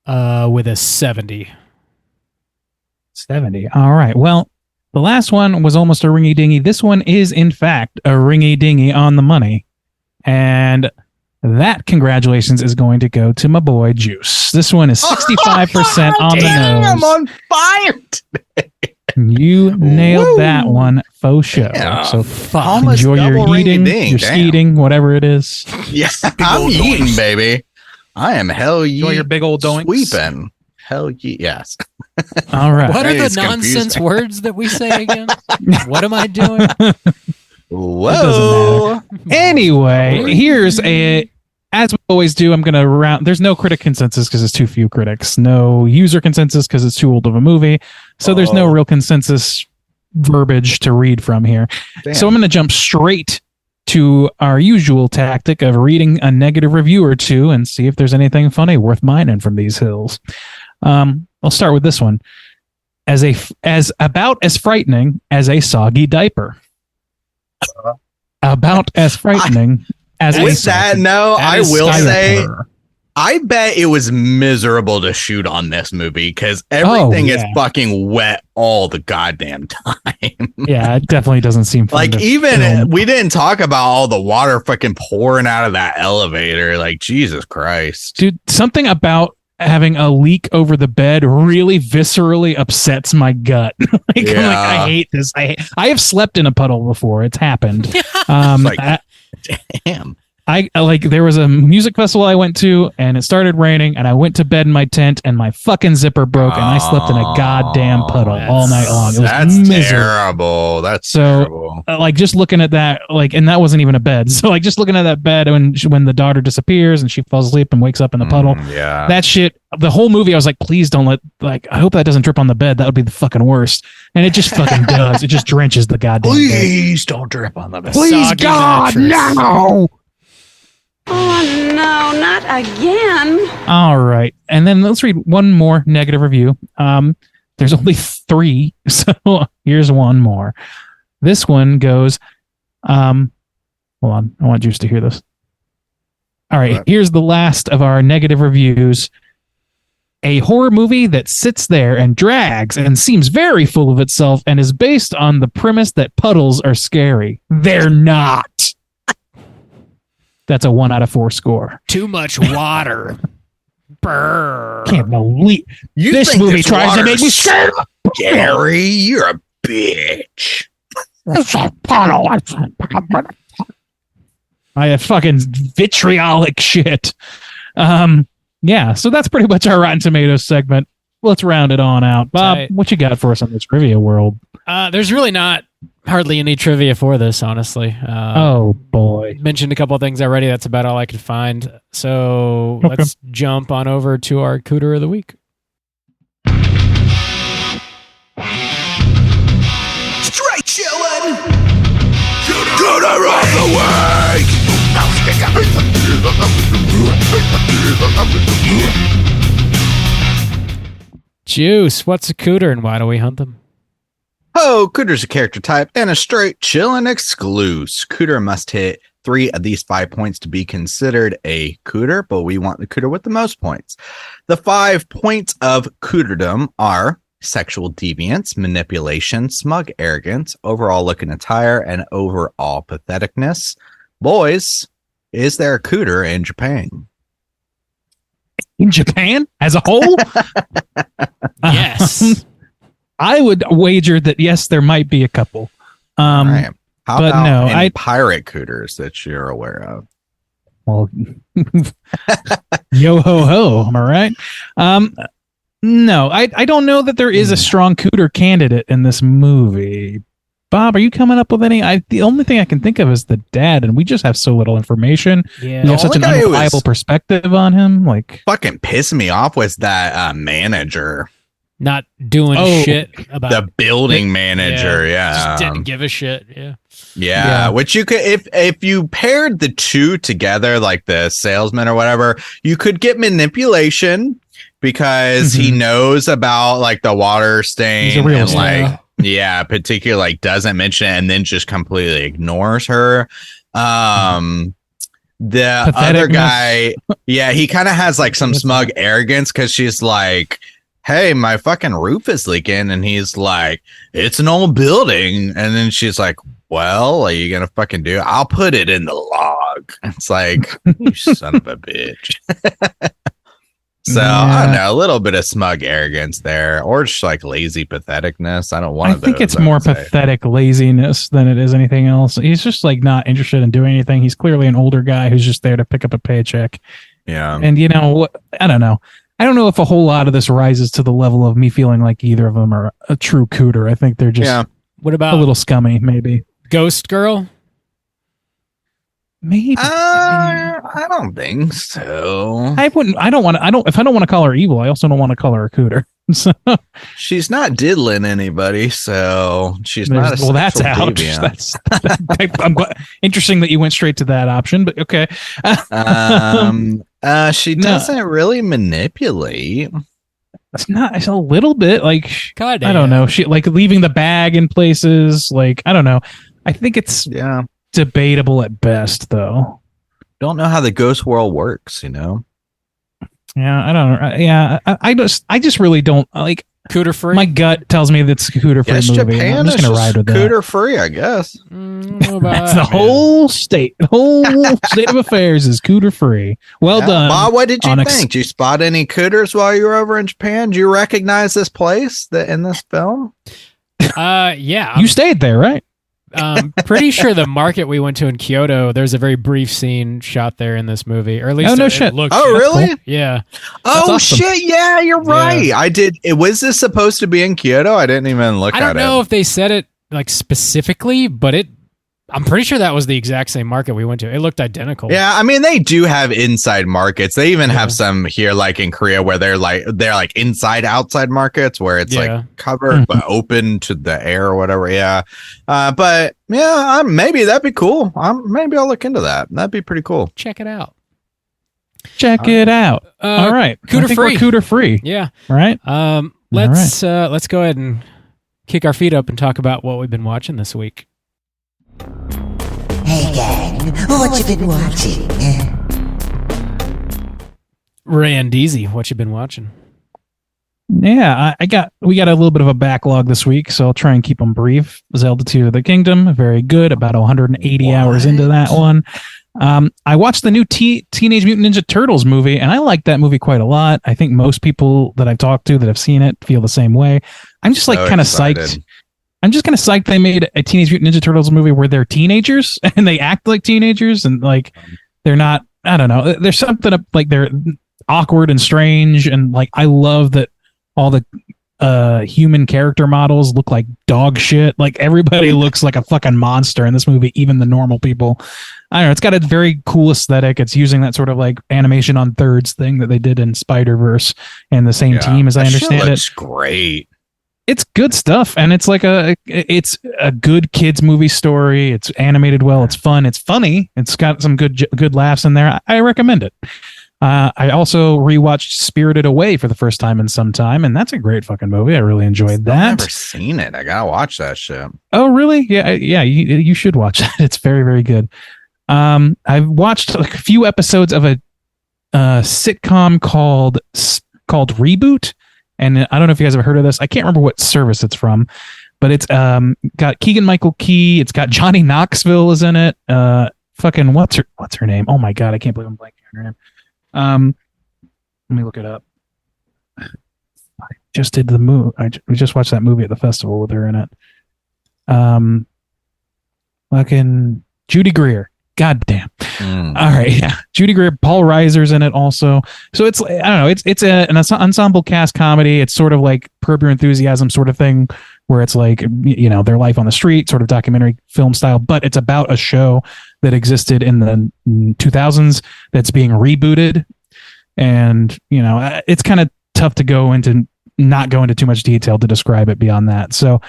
with a 70. 70. All right. Well, the last one was almost a ringy-dingy. This one is, in fact, a ringy-dingy on the money. And that, congratulations, is going to go to my boy Juice. This one is 65% on the nose. I'm on fire today. You nailed that one faux show. Yeah, so almost enjoy your double eating, ring-a-ding. your Damn. skeeting, whatever it is. Yeah, I'm eating, baby. I am hell Enjoy your big old doinks. sweeping. Hell yes. All right. What are the It's nonsense confusing. words that we say again? What am I doing? Whoa. Anyway, here's as we always do, I'm going to round. There's no critic consensus because it's too few critics. No user consensus because it's too old of a movie. So there's no real consensus verbiage to read from here. Damn. So I'm going to jump straight to our usual tactic of reading a negative review or two and see if there's anything funny worth mining from these hills. I'll start with this one. As about as frightening as a soggy diaper. About as frightening as With that, no, I will say I bet it was miserable to shoot on this movie because everything is fucking wet all the goddamn time. Yeah, it definitely doesn't seem fun. Like, even we didn't talk about all the water fucking pouring out of that elevator. Like, Jesus Christ. Dude, something about having a leak over the bed really viscerally upsets my gut. I'm like, I hate this. I have slept in a puddle before. It's happened. Damn. There was a music festival I went to and it started raining and I went to bed in my tent and my fucking zipper broke and I slept in a goddamn puddle all night long. It was terrible. That's terrible. Just looking at that, and that wasn't even a bed. So just looking at that bed when the daughter disappears and she falls asleep and wakes up in the puddle. Yeah. That shit, the whole movie, I was like, please don't I hope that doesn't drip on the bed. That would be the fucking worst. And it just fucking does. It just drenches the goddamn bed. Please don't drip on the bed. Please, God, no. Oh, no, not again. All right. And then let's read one more negative review. There's only 3, so here's one more. This one goes, hold on. I want Juice to hear this. All right. Here's the last of our negative reviews. A horror movie that sits there and drags and seems very full of itself and is based on the premise that puddles are scary. They're not. That's a 1 out of 4 score. Too much water. Brr. Can't believe this movie tries to make me scared. Gary, you're a bitch. It's a puddle. I have fucking vitriolic shit. Yeah, so that's pretty much our Rotten Tomatoes segment. Let's round it on out. Bob, what you got for us on this trivia world? There's really not hardly any trivia for this, honestly. Oh, boy. Mentioned a couple of things already. That's about all I could find. So let's jump on over to our Cooter of the Week. Straight chillin'. Cooter of the Week. Juice, what's a Cooter and why do we hunt them? Oh, Cooter's a character type and a straight chillin' exclusive. Cooter must hit 3 of these 5 points to be considered a Cooter, but we want the Cooter with the most points. The 5 points of Cooterdom are sexual deviance, manipulation, smug arrogance, overall look and attire, and overall patheticness. Boys, is there a Cooter in Japan? In Japan as a whole? Yes. I would wager that yes, there might be a couple. Right. How but about no, any pirate Cooters that you're aware of? Well, yo ho ho, am I right? No, I don't know that there is a strong Cooter candidate in this movie. Bob, are you coming up with any? The only thing I can think of is the dad, and we just have so little information. Yeah, we have such an unreliable perspective on him. Like, fucking pissed me off was that manager. Not doing shit about the building manager. Yeah, just didn't give a shit. Yeah. Which you could, if you paired the two together, like the salesman or whatever, you could get manipulation because he knows about like the water stain. He's a real and estate. particularly like doesn't mention it and then just completely ignores her. The other guy, he kind of has like some smug arrogance because she's like, hey, my fucking roof is leaking. And he's like, it's an old building. And then she's like, well, are you going to fucking do it? I'll put it in the log. It's like, you son of a bitch. So, I don't know, a little bit of smug arrogance there, or just like lazy patheticness. I don't want to. I think it's more pathetic laziness than it is anything else. He's just like not interested in doing anything. He's clearly an older guy who's just there to pick up a paycheck. Yeah. And you know what? I don't know. I don't know if a whole lot of this rises to the level of me feeling like either of them are a true Cooter. I think they're just What about a little scummy, maybe. Ghost Girl? Maybe. I don't think so. If I don't want to call her evil, I also don't want to call her a Cooter. So she's not diddling anybody, so she's not. That's out. I'm interesting that you went straight to that option, but okay. She doesn't really manipulate. It's a little bit like God, I don't know. She like leaving the bag in places. Like I don't know. I think it's debatable at best, though. Don't know how the ghost world works, you know. Yeah, I don't know. Yeah, I just really don't like. Cooter free. My gut tells me that's a cooter free Yes, movie. Japan I'm just is gonna ride with that. cooter free, I guess. That's the whole state. The whole state of affairs is cooter free. Well done. Bob, what did you think? Did you spot any cooters while you were over in Japan? Do you recognize this place that in this film? Yeah. You stayed there, right? Pretty sure the market we went to in Kyoto, there's a very brief scene shot there in this movie, or at least shit. Looked, oh, really? Cool. Yeah. Oh, awesome. shit. Yeah, you're right. Yeah. I did. Was this supposed to be in Kyoto? I didn't even look at it. I don't know if they said it like specifically, but I'm pretty sure that was the exact same market we went to. It looked identical. Yeah, I mean they do have inside markets. They even have some here, like in Korea, where they're like inside outside markets where it's like covered but open to the air or whatever. Yeah, but yeah, maybe that'd be cool. Maybe I'll look into that. That'd be pretty cool. Check it out. Check it out. All right, Cooter free. Cooter free. Yeah. Right. Let's go ahead and kick our feet up and talk about what we've been watching this week. Hey gang, what you been watching? Randeezy, what you been watching? Yeah, we got a little bit of a backlog this week, so I'll try and keep them brief. Zelda 2 of the Kingdom, very good. About 180 hours into that one. I watched the new Teenage Mutant Ninja Turtles movie, and I like that movie quite a lot. I think most people that I've talked to that have seen it feel the same way. I'm just like kind of psyched. I'm just kind of psyched they made a Teenage Mutant Ninja Turtles movie where they're teenagers and they act like teenagers and like they're not. I don't know. There's something like they're awkward and strange, and like I love that all the human character models look like dog shit. Like everybody looks like a fucking monster in this movie, even the normal people. I don't know. It's got a very cool aesthetic. It's using that sort of like animation on thirds thing that they did in Spider-Verse and the same team, as I understand it. Looks great. It's good stuff, and it's like it's a good kids movie story. It's animated well. It's fun. It's funny. It's got some good laughs in there. I recommend it. I also rewatched Spirited Away for the first time in some time, and that's a great fucking movie. I really enjoyed that. I've never seen it. I gotta watch that shit. Oh, really? Yeah. You should watch that. It's very, very good. I've watched a few episodes of a sitcom called Reboot. And I don't know if you guys have heard of this. I can't remember what service it's from, but it's got Keegan-Michael Key. It's got Johnny Knoxville is in it. Fucking what's her name? Oh my god, I can't believe I'm blanking on her name. Let me look it up. I just did the movie. We just watched that movie at the festival with her in it. Fucking Judy Greer. God damn. All right. Yeah. Judy Greer, Paul Reiser's in it also. So it's, I don't know, it's an ensemble cast comedy. It's sort of like Curb Your Enthusiasm sort of thing where it's like, you know, their life on the street, sort of documentary film style, but it's about a show that existed in the 2000s that's being rebooted. And, you know, it's kind of tough to not go into too much detail to describe it beyond that. So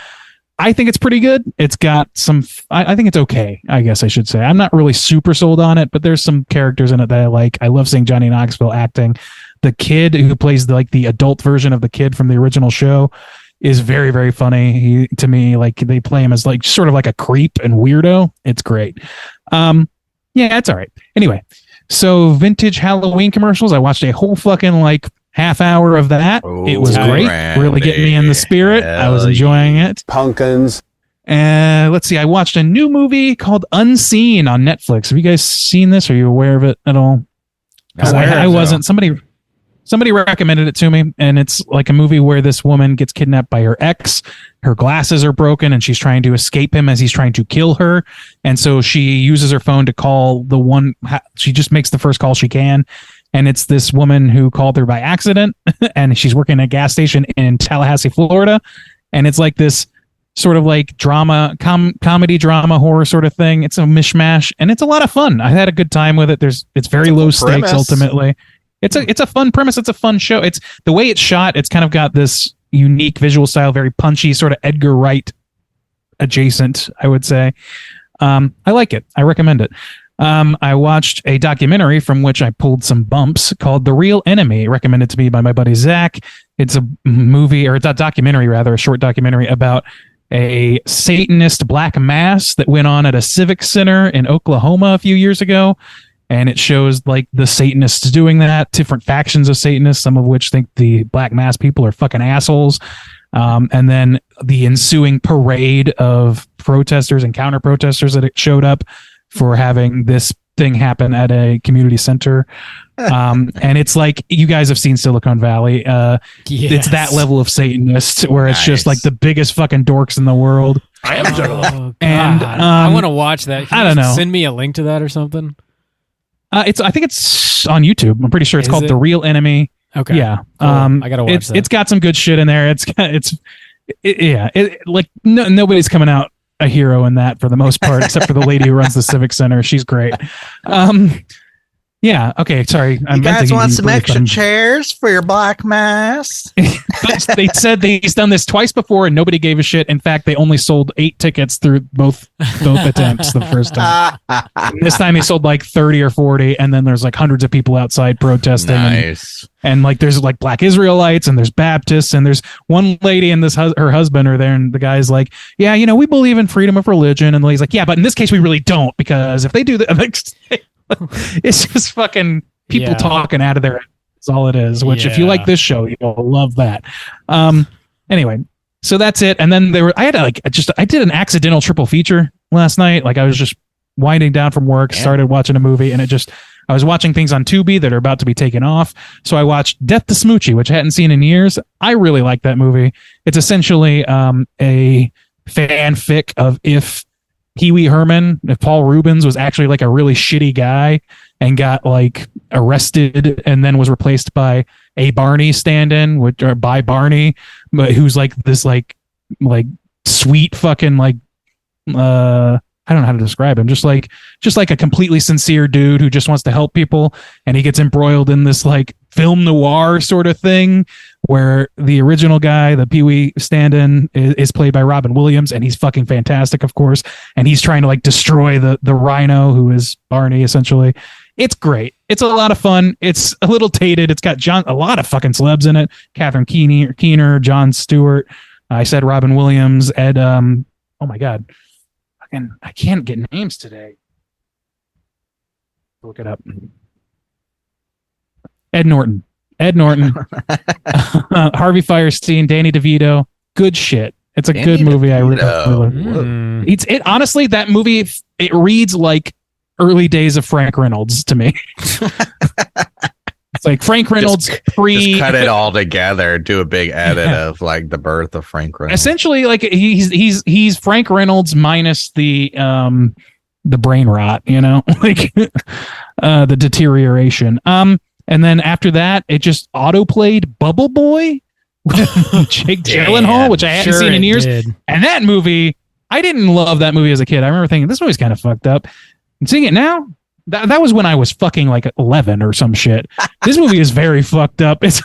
I think it's pretty good. It's got some, I think it's okay, I guess I should say. I'm not really super sold on it, but there's some characters in it that I like. I love seeing Johnny Knoxville acting. The kid who plays the adult version of the kid from the original show is very, very funny. To me, like they play him as like sort of like a creep and weirdo. It's great. Yeah, it's all right. Anyway, so vintage Halloween commercials. I watched a whole fucking like half hour of that. It was great. Really getting me in the spirit. I was enjoying it. Pumpkins. Let's see. I watched a new movie called Unseen on Netflix. Have you guys seen this? Are you aware of it at all? Because I wasn't. Somebody recommended it to me, and it's like a movie where this woman gets kidnapped by her ex. Her glasses are broken, and she's trying to escape him as he's trying to kill her. And so she uses her phone to call the one. She just makes the first call she can. And it's this woman who called her by accident, and she's working at a gas station in Tallahassee, Florida. And it's like this sort of like drama, comedy, drama, horror sort of thing. It's a mishmash, and it's a lot of fun. I had a good time with it. It's very low stakes ultimately. It's a fun premise. It's a fun show. It's the way it's shot. It's kind of got this unique visual style, very punchy, sort of Edgar Wright adjacent, I would say. I like it. I recommend it. I watched a documentary from which I pulled some bumps called The Real Enemy, recommended to me by my buddy Zach. It's a movie, or it's a documentary rather, a short documentary about a Satanist black mass that went on at a civic center in Oklahoma a few years ago. and it shows like the Satanists doing that, different factions of Satanists, some of which think the Black Mass people are fucking assholes. And then the ensuing parade of protesters and counter protesters that it showed up for having this thing happen at a community center. And it's like, you guys have seen Silicon Valley. It's that level of Satanist where it's just like the biggest fucking dorks in the world. I am Juggalo. And I want to watch that. Can I don't know. Send me a link to that or something. I think it's on YouTube. I'm pretty sure it's called The Real Enemy. Okay. Yeah. Cool. I gotta watch that. It's got some good shit in there. Nobody's coming out a hero in that for the most part, except for the lady who runs the Civic Center. She's great. Yeah. Okay. Sorry. You guys want some extra chairs for your Black Mass? They said he's done this twice before and nobody gave a shit. In fact, they only sold 8 tickets through both attempts the first time. This time he sold like 30 or 40, and then there's like hundreds of people outside protesting. Nice. And like there's like Black Israelites and there's Baptists, and there's one lady and her husband are there, and the guy's like, yeah, we believe in freedom of religion, and the lady's like, yeah, but in this case we really don't, because if they do that, it's just fucking people talking out of their heads. That's all it is. Which if you like this show, you'll love that. Anyway, so that's it. And then I did an accidental triple feature last night. Like I was just winding down from work, started watching a movie, and I was watching things on Tubi that are about to be taken off. So I watched Death to Smoochie, which I hadn't seen in years. I really like that movie. It's essentially a fanfic of if Paul Rubens was actually like a really shitty guy and got like arrested and then was replaced by a Barney stand-in, or by Barney, but who's like this like sweet fucking like I don't know how to describe him. Just like a completely sincere dude who just wants to help people, and he gets embroiled in this like film noir sort of thing where the original guy, the Pee-wee stand-in, is played by Robin Williams, and he's fucking fantastic, of course. And he's trying to like destroy the rhino who is Barney, essentially. It's great. It's a lot of fun. It's a little dated. It's got a lot of fucking celebs in it. Catherine Keener, Jon Stewart. I said Robin Williams, Ed. Oh my God. I can't get names today. Look it up. Ed Norton, Harvey Firestein, Danny DeVito. Good shit. It's a good movie. I really love. It honestly, that movie, it reads like early days of Frank Reynolds to me. It's like Frank Reynolds just cut it all together, do a big edit of like the birth of Frank Reynolds. Essentially, like he's Frank Reynolds minus the brain rot, like the deterioration. And then after that, it just auto-played Bubble Boy with Jake Gyllenhaal, which I hadn't seen in years. And that movie, I didn't love that movie as a kid. I remember thinking, this movie's kind of fucked up. And seeing it now, that was when I was fucking like 11 or some shit. This movie is very fucked up. It's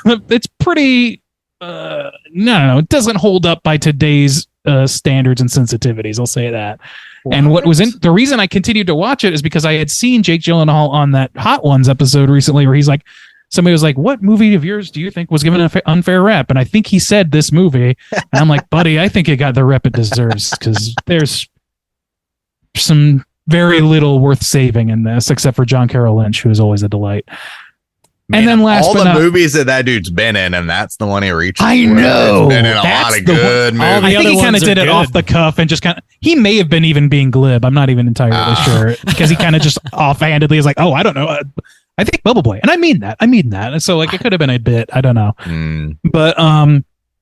pretty, no, it doesn't hold up by today's standards and sensitivities. I'll say that. What? And the reason I continued to watch it is because I had seen Jake Gyllenhaal on that Hot Ones episode recently where he's like, somebody was like, what movie of yours do you think was given an unfair rep? And I think he said this movie. And I'm like, buddy, I think it got the rep it deserves, because there's some very little worth saving in this, except for John Carroll Lynch, who is always a delight. Man, and then all the movies that dude's been in, and that's the one he reached. I know. He's been in a lot of good movies. I think he kind of did it off the cuff and just kind of. He may have been even being glib. I'm not even entirely sure, because he kind of just offhandedly is like, "Oh, I don't know. I think Bubble Boy," and I mean that. And so like it could have been a bit. I don't know. But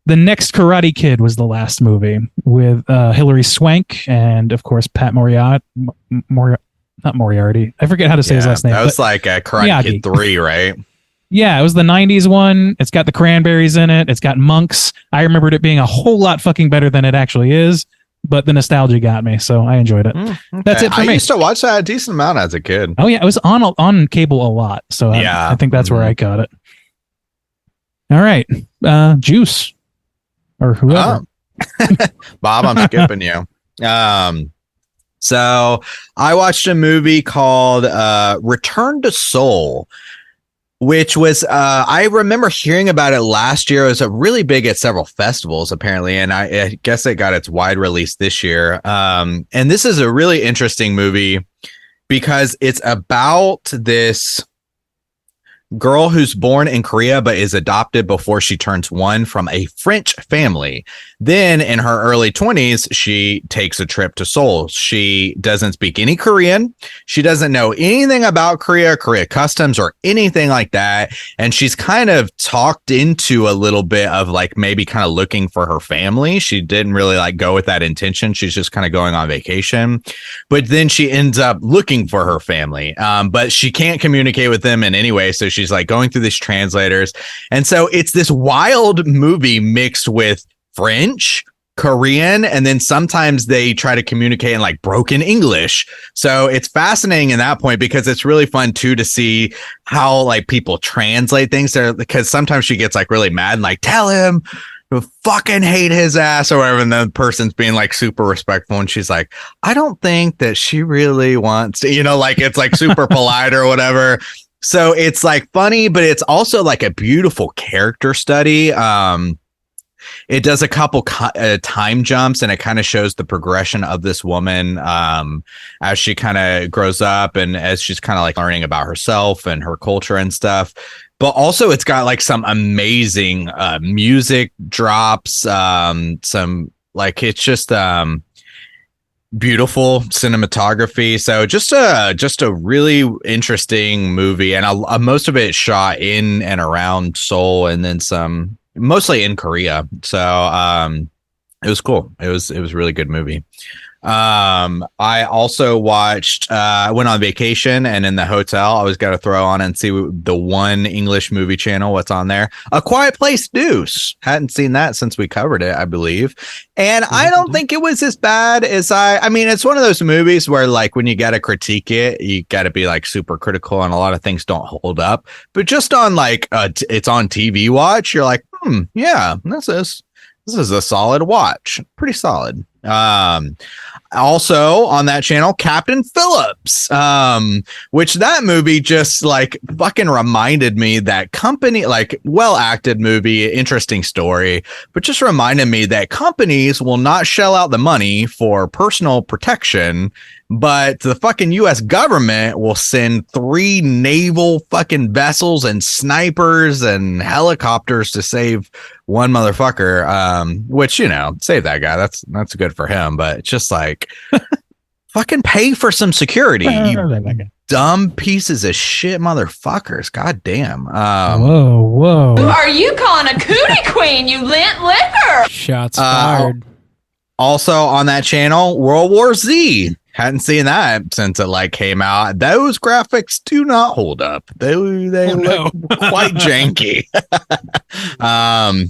The Next Karate Kid was the last movie with Hilary Swank and of course Pat Not Moriarty. I forget how to say his last name. That was like a Karate Kid 3, right? Yeah, it was the 90s one. It's got the Cranberries in it. It's got monks. I remembered it being a whole lot fucking better than it actually is, but the nostalgia got me, so I enjoyed it. Okay. That's it for me. I used to watch that a decent amount as a kid. Oh yeah, it was on cable a lot, so I think that's where I got it. All right, Juice or whoever. Bob, I'm skipping you. So I watched a movie called Return to Seoul, which was I remember hearing about it last year. It was really big at several festivals, apparently, and I guess it got its wide release this year. And this is a really interesting movie. because it's about this girl who's born in Korea but is adopted before she turns 1 from a French family. Then in her early 20s, she takes a trip to Seoul. She doesn't speak any Korean. She doesn't know anything about Korea customs, or anything like that. And she's kind of talked into a little bit of like maybe kind of looking for her family. She didn't really like go with that intention. She's just kind of going on vacation. But then she ends up looking for her family. But she can't communicate with them in any way. So she's like going through these translators. And so it's this wild movie mixed with French, Korean, and then sometimes they try to communicate in like broken English. So it's fascinating in that point, because it's really fun too to see how like people translate things there, because sometimes she gets like really mad and like, tell him to fucking hate his ass or whatever, and the person's being like super respectful, and she's like, I don't think that she really wants to, like it's like super polite or whatever. So it's like funny, but it's also like a beautiful character study. It does a couple time jumps, and it kind of shows the progression of this woman as she kind of grows up and as she's kind of like learning about herself and her culture and stuff. But also it's got like some amazing music drops, some like it's just beautiful cinematography. So just a really interesting movie, and most of it shot in and around Seoul, and then some mostly in Korea. So it was cool. It was a really good movie. I also watched I went on vacation, and in the hotel I was going to throw on and see the one English movie channel, what's on there. A Quiet Place Deuce. Hadn't seen that since we covered it, I believe. And I don't think it was as bad as I mean, it's one of those movies where like when you got to critique it, you got to be like super critical, and a lot of things don't hold up. But just on like it's on TV watch, you're like, yeah, this is a solid watch. Pretty solid. Also on that channel, Captain Phillips, which that movie just like fucking reminded me that company, like well acted movie, interesting story, but just reminded me that companies will not shell out the money for personal protection, but the fucking US government will send 3 naval fucking vessels and snipers and helicopters to save one motherfucker, which, save that guy. That's good for him. But it's just like, fucking pay for some security, you dumb pieces of shit motherfuckers. God damn. Whoa. Who are you calling a cootie queen, you lint liquor? Shots fired. Also on that channel, World War Z. Hadn't seen that since it like came out. Those graphics do not hold up. They look quite janky.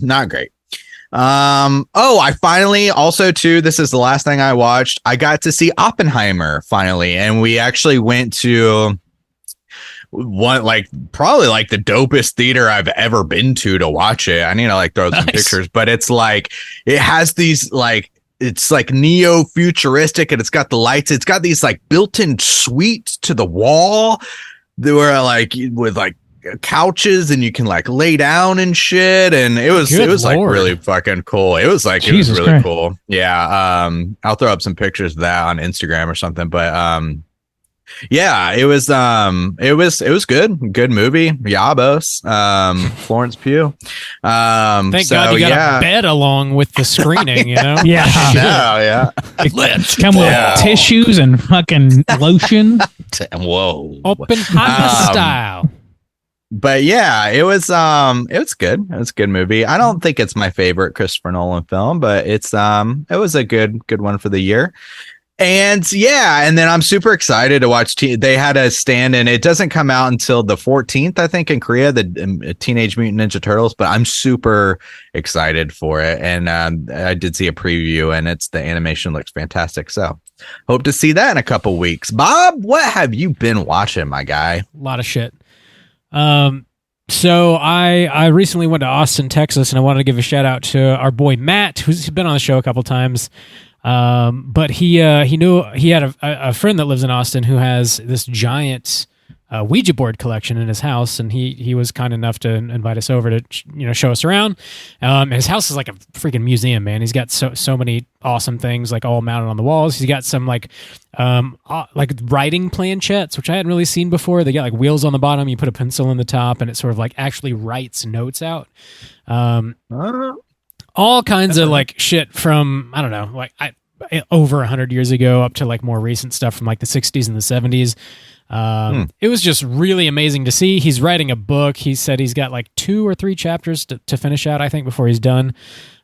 Not great. I finally also too, this is the last thing I watched. I got to see Oppenheimer finally, and we actually went to one like probably like the dopest theater I've ever been to watch it. I need to like throw some pictures, but it's like it has these like it's like neo-futuristic, and it's got the lights. It's got these like built-in suites to the wall. They were like with like couches, and you can like lay down and shit. And it was like really fucking cool. It was like Jesus, it was really cool. Yeah. I'll throw up some pictures of that on Instagram or something. But yeah, it was good movie. Yabos, Florence Pugh. Thank God you got a bed along with the screening, Yeah. Yeah. Let's come with tissues and fucking lotion. Whoa. Oppenheimer style. But yeah, it was good. It was a good movie. I don't think it's my favorite Christopher Nolan film, but it was a good one for the year. And yeah, and then I'm super excited to watch. They had a stand-in. It doesn't come out until the 14th, I think, in Korea, the Teenage Mutant Ninja Turtles. But I'm super excited for it, and I did see a preview, and the animation looks fantastic. So hope to see that in a couple weeks. Bob, what have you been watching, my guy? A lot of shit. So I recently went to Austin, Texas, and I wanted to give a shout out to our boy Matt, who's been on the show a couple times. But he knew he had a friend that lives in Austin who has this giant Ouija board collection in his house, and he was kind enough to invite us over to show us around. His house is like a freaking museum, man. He's got so many awesome things like all mounted on the walls. He's got some like writing planchettes, which I hadn't really seen before. They got like wheels on the bottom. You put a pencil in the top, and it sort of like actually writes notes out. All kinds of like shit from, I don't know, like over 100 years ago up to like more recent stuff from like the 60s and the 70s. It was just really amazing to see. He's writing a book. He said he's got like 2 or 3 chapters to finish out, I think, before he's done.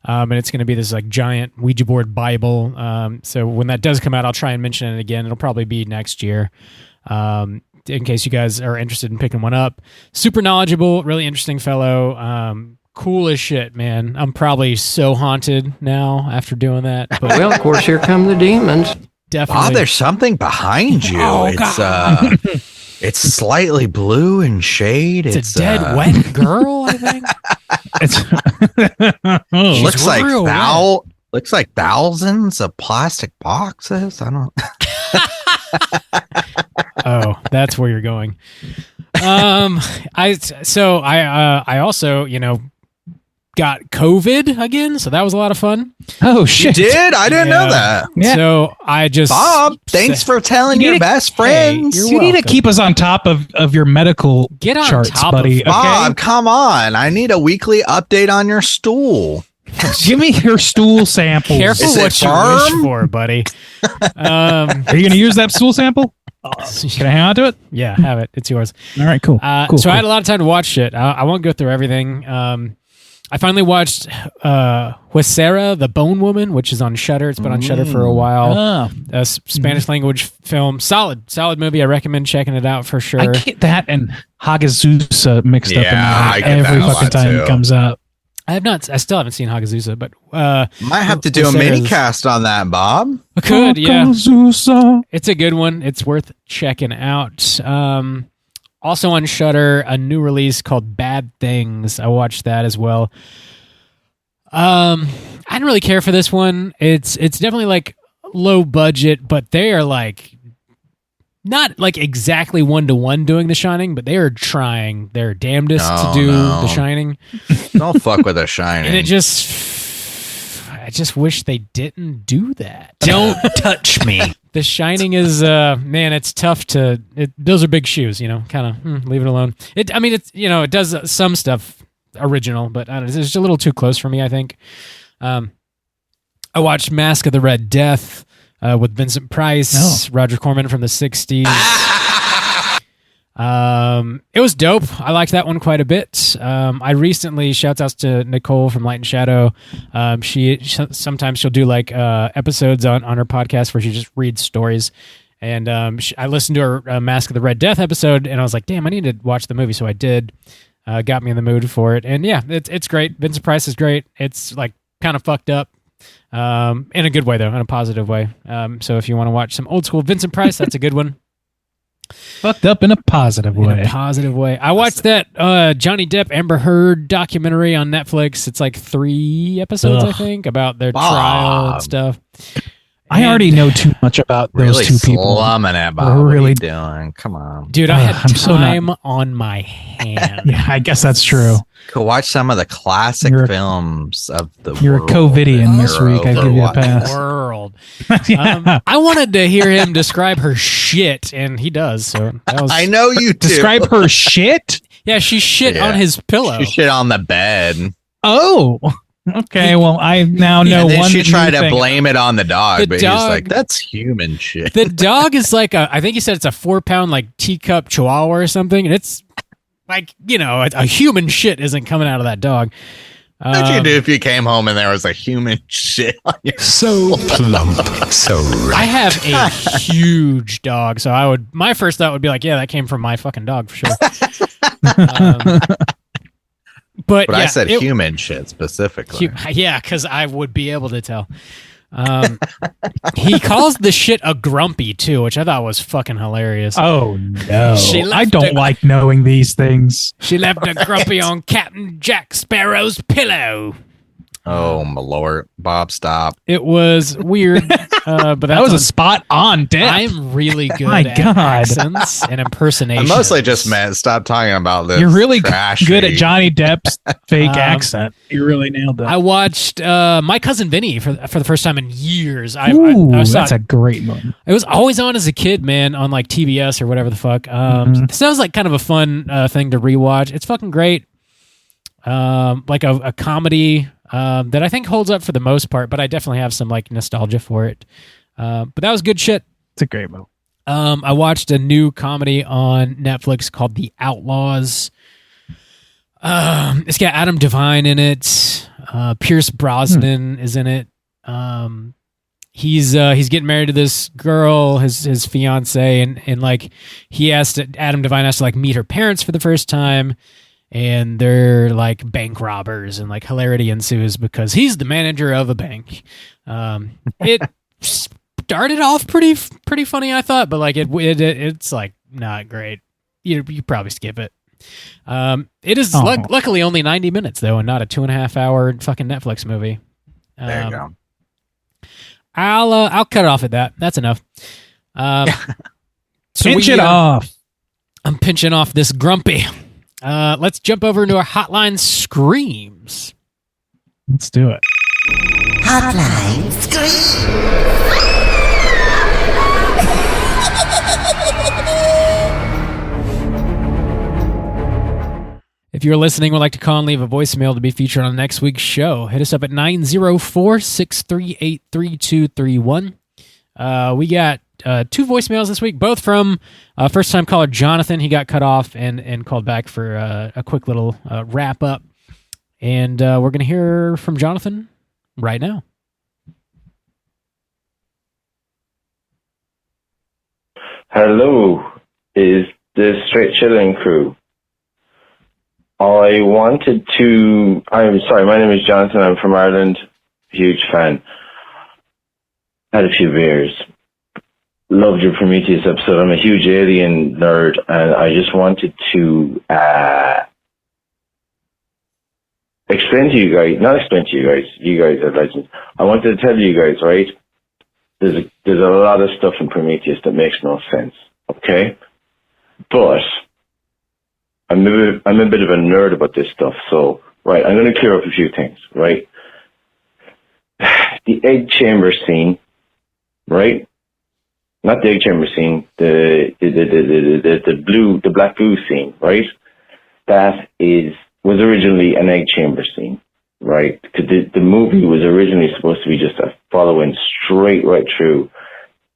And it's going to be this like giant Ouija board Bible. So when that does come out, I'll try and mention it again. It'll probably be next year. In case you guys are interested in picking one up. Super knowledgeable, really interesting fellow. Cool as shit, man. I'm probably so haunted now after doing that. But Well, of course, here come the demons. definitely. Oh, there's something behind you. Oh, It's slightly blue in shade. It's a dead wet girl, I think. Looks like thousands of plastic boxes. I don't. Oh, that's where you're going. I also, got COVID again, so that was a lot of fun. Oh shit! You did? I didn't know that. Yeah. So I just Bob, thanks for telling your best friends. You need to keep us on top of your medical Get on charts, top buddy. of Bob, come on! I need a weekly update on your stool. Give me your stool samples. Careful what you wish for, buddy. Are you going to use that stool sample? Can I hang on to it? Yeah, have it. It's yours. All right, cool. I had a lot of time to watch shit. I won't go through everything. I finally watched Huesera, the Bone Woman, which is on Shudder. It's been on Shudder for a while. A Spanish language film. Solid movie. I recommend checking it out for sure. I get that and Hagazusa mixed up in I there get every that a fucking lot, time too. it comes out. I still haven't seen Hagazusa, but Might have to do a mini cast on that, Bob. I could, yeah. Hagazusa. It's a good one. It's worth checking out. Also on Shudder, a new release called Bad Things. I watched that as well. I didn't really care for this one. It's definitely like low budget, but they are like not like exactly 1-to-1 doing The Shining, but they are trying their damnedest to do The Shining. Don't fuck with The Shining. And I just wish they didn't do that. Don't touch me. The Shining is, man, it's tough to. Those are big shoes, kind of leave it alone. It does some stuff original, but I don't know, it's just a little too close for me, I think. I watched Mask of the Red Death with Vincent Price, Roger Corman from the 60s. It was dope. I liked that one quite a bit. I recently, shouts outs to Nicole from Light and Shadow. Sometimes she'll do like episodes on her podcast where she just reads stories. And I listened to her Mask of the Red Death episode, and I was like, damn, I need to watch the movie. So I did. Got me in the mood for it. And yeah, it's great. Vincent Price is great. It's like kind of fucked up. In a good way, though, in a positive way. So if you want to watch some old school Vincent Price, that's a good one. Fucked up in a positive way. In a positive way. I watched that Johnny Depp Amber Heard documentary on Netflix. It's like 3 episodes, I think, about their trial and stuff. I already know too much about those two people. Slumming it, Bob. What are you doing? Come on. Dude, I had time on my hand. Yeah, I guess that's true. Go watch some of the classic films of the You're world. a COVIDian this week. I give you a pass. World. Yeah. I wanted to hear him describe her shit, and he does. So that was, I know you do. Describe her shit? Yeah, she shit on his pillow. She shit on the bed. Oh. Okay, well, I now know and then one she tried to thing. blame it on the dog, but he's dog- like, that's human shit. The dog is like I think he said it's a 4-pound like teacup chihuahua or something, and it's like, a human shit isn't coming out of that dog. What'd you do if you came home and there was a human shit on your So plump, so I have a huge dog, so my first thought would be like, yeah, that came from my fucking dog for sure. But yeah, I said human shit specifically. Yeah, because I would be able to tell. He calls the shit a grumpy too, which I thought was fucking hilarious. Oh no! She I don't like knowing these things. She left a grumpy on Captain Jack Sparrow's pillow. Oh my lord, Bob, stop! It was weird, but that was a spot on death. I'm really good My at God. accents and I impersonations. mostly just meant stop talking about this. You're really trashy. good at Johnny Depp's fake accent. You really nailed that. I watched My Cousin Vinny for the first time in years. I saw that's it. a great one. It was always on as a kid, man, on like TBS or whatever the fuck. So that was like kind of a fun thing to rewatch. It's fucking great. Like a comedy that I think holds up for the most part, but I definitely have some like nostalgia for it. But that was good shit. It's a great movie. I watched a new comedy on Netflix called The Outlaws. It's got Adam Devine in it. Pierce Brosnan is in it. He's getting married to this girl, his fiance, and like Adam Devine has to like meet her parents for the first time. And they're like bank robbers, and like hilarity ensues because he's the manager of a bank. It started off pretty funny, I thought, but like it's like not great. You probably skip it. It is luckily only 90 minutes though, and not a 2.5 hour fucking Netflix movie. There you go. I'll cut it off at that. That's enough. Pinch it off. I'm pinching off this grumpy. Let's jump over into our Hotline Screams. Let's do it. Hotline Scream. If you're listening, would like to call and leave a voicemail to be featured on next week's show, hit us up at 904-638-3231. We got 2 voicemails this week, both from first-time caller Jonathan. He got cut off and called back for a quick little wrap-up. And we're going to hear from Jonathan right now. Hello, is the Straight Chilling crew. I'm sorry, my name is Jonathan. I'm from Ireland. Huge fan. Had a few beers. Loved your Prometheus episode. I'm a huge Alien nerd, and I just wanted to explain to you guys, not explain to you guys are legends. I wanted to tell you guys, right? There's a lot of stuff in Prometheus that makes no sense, okay? But I'm a bit of a nerd about this stuff, so, right, I'm going to clear up a few things, right? The egg chamber scene, right? Not the egg chamber scene, the black goo scene, right? That was originally an egg chamber scene, right? Because the movie was originally supposed to be just a following straight right through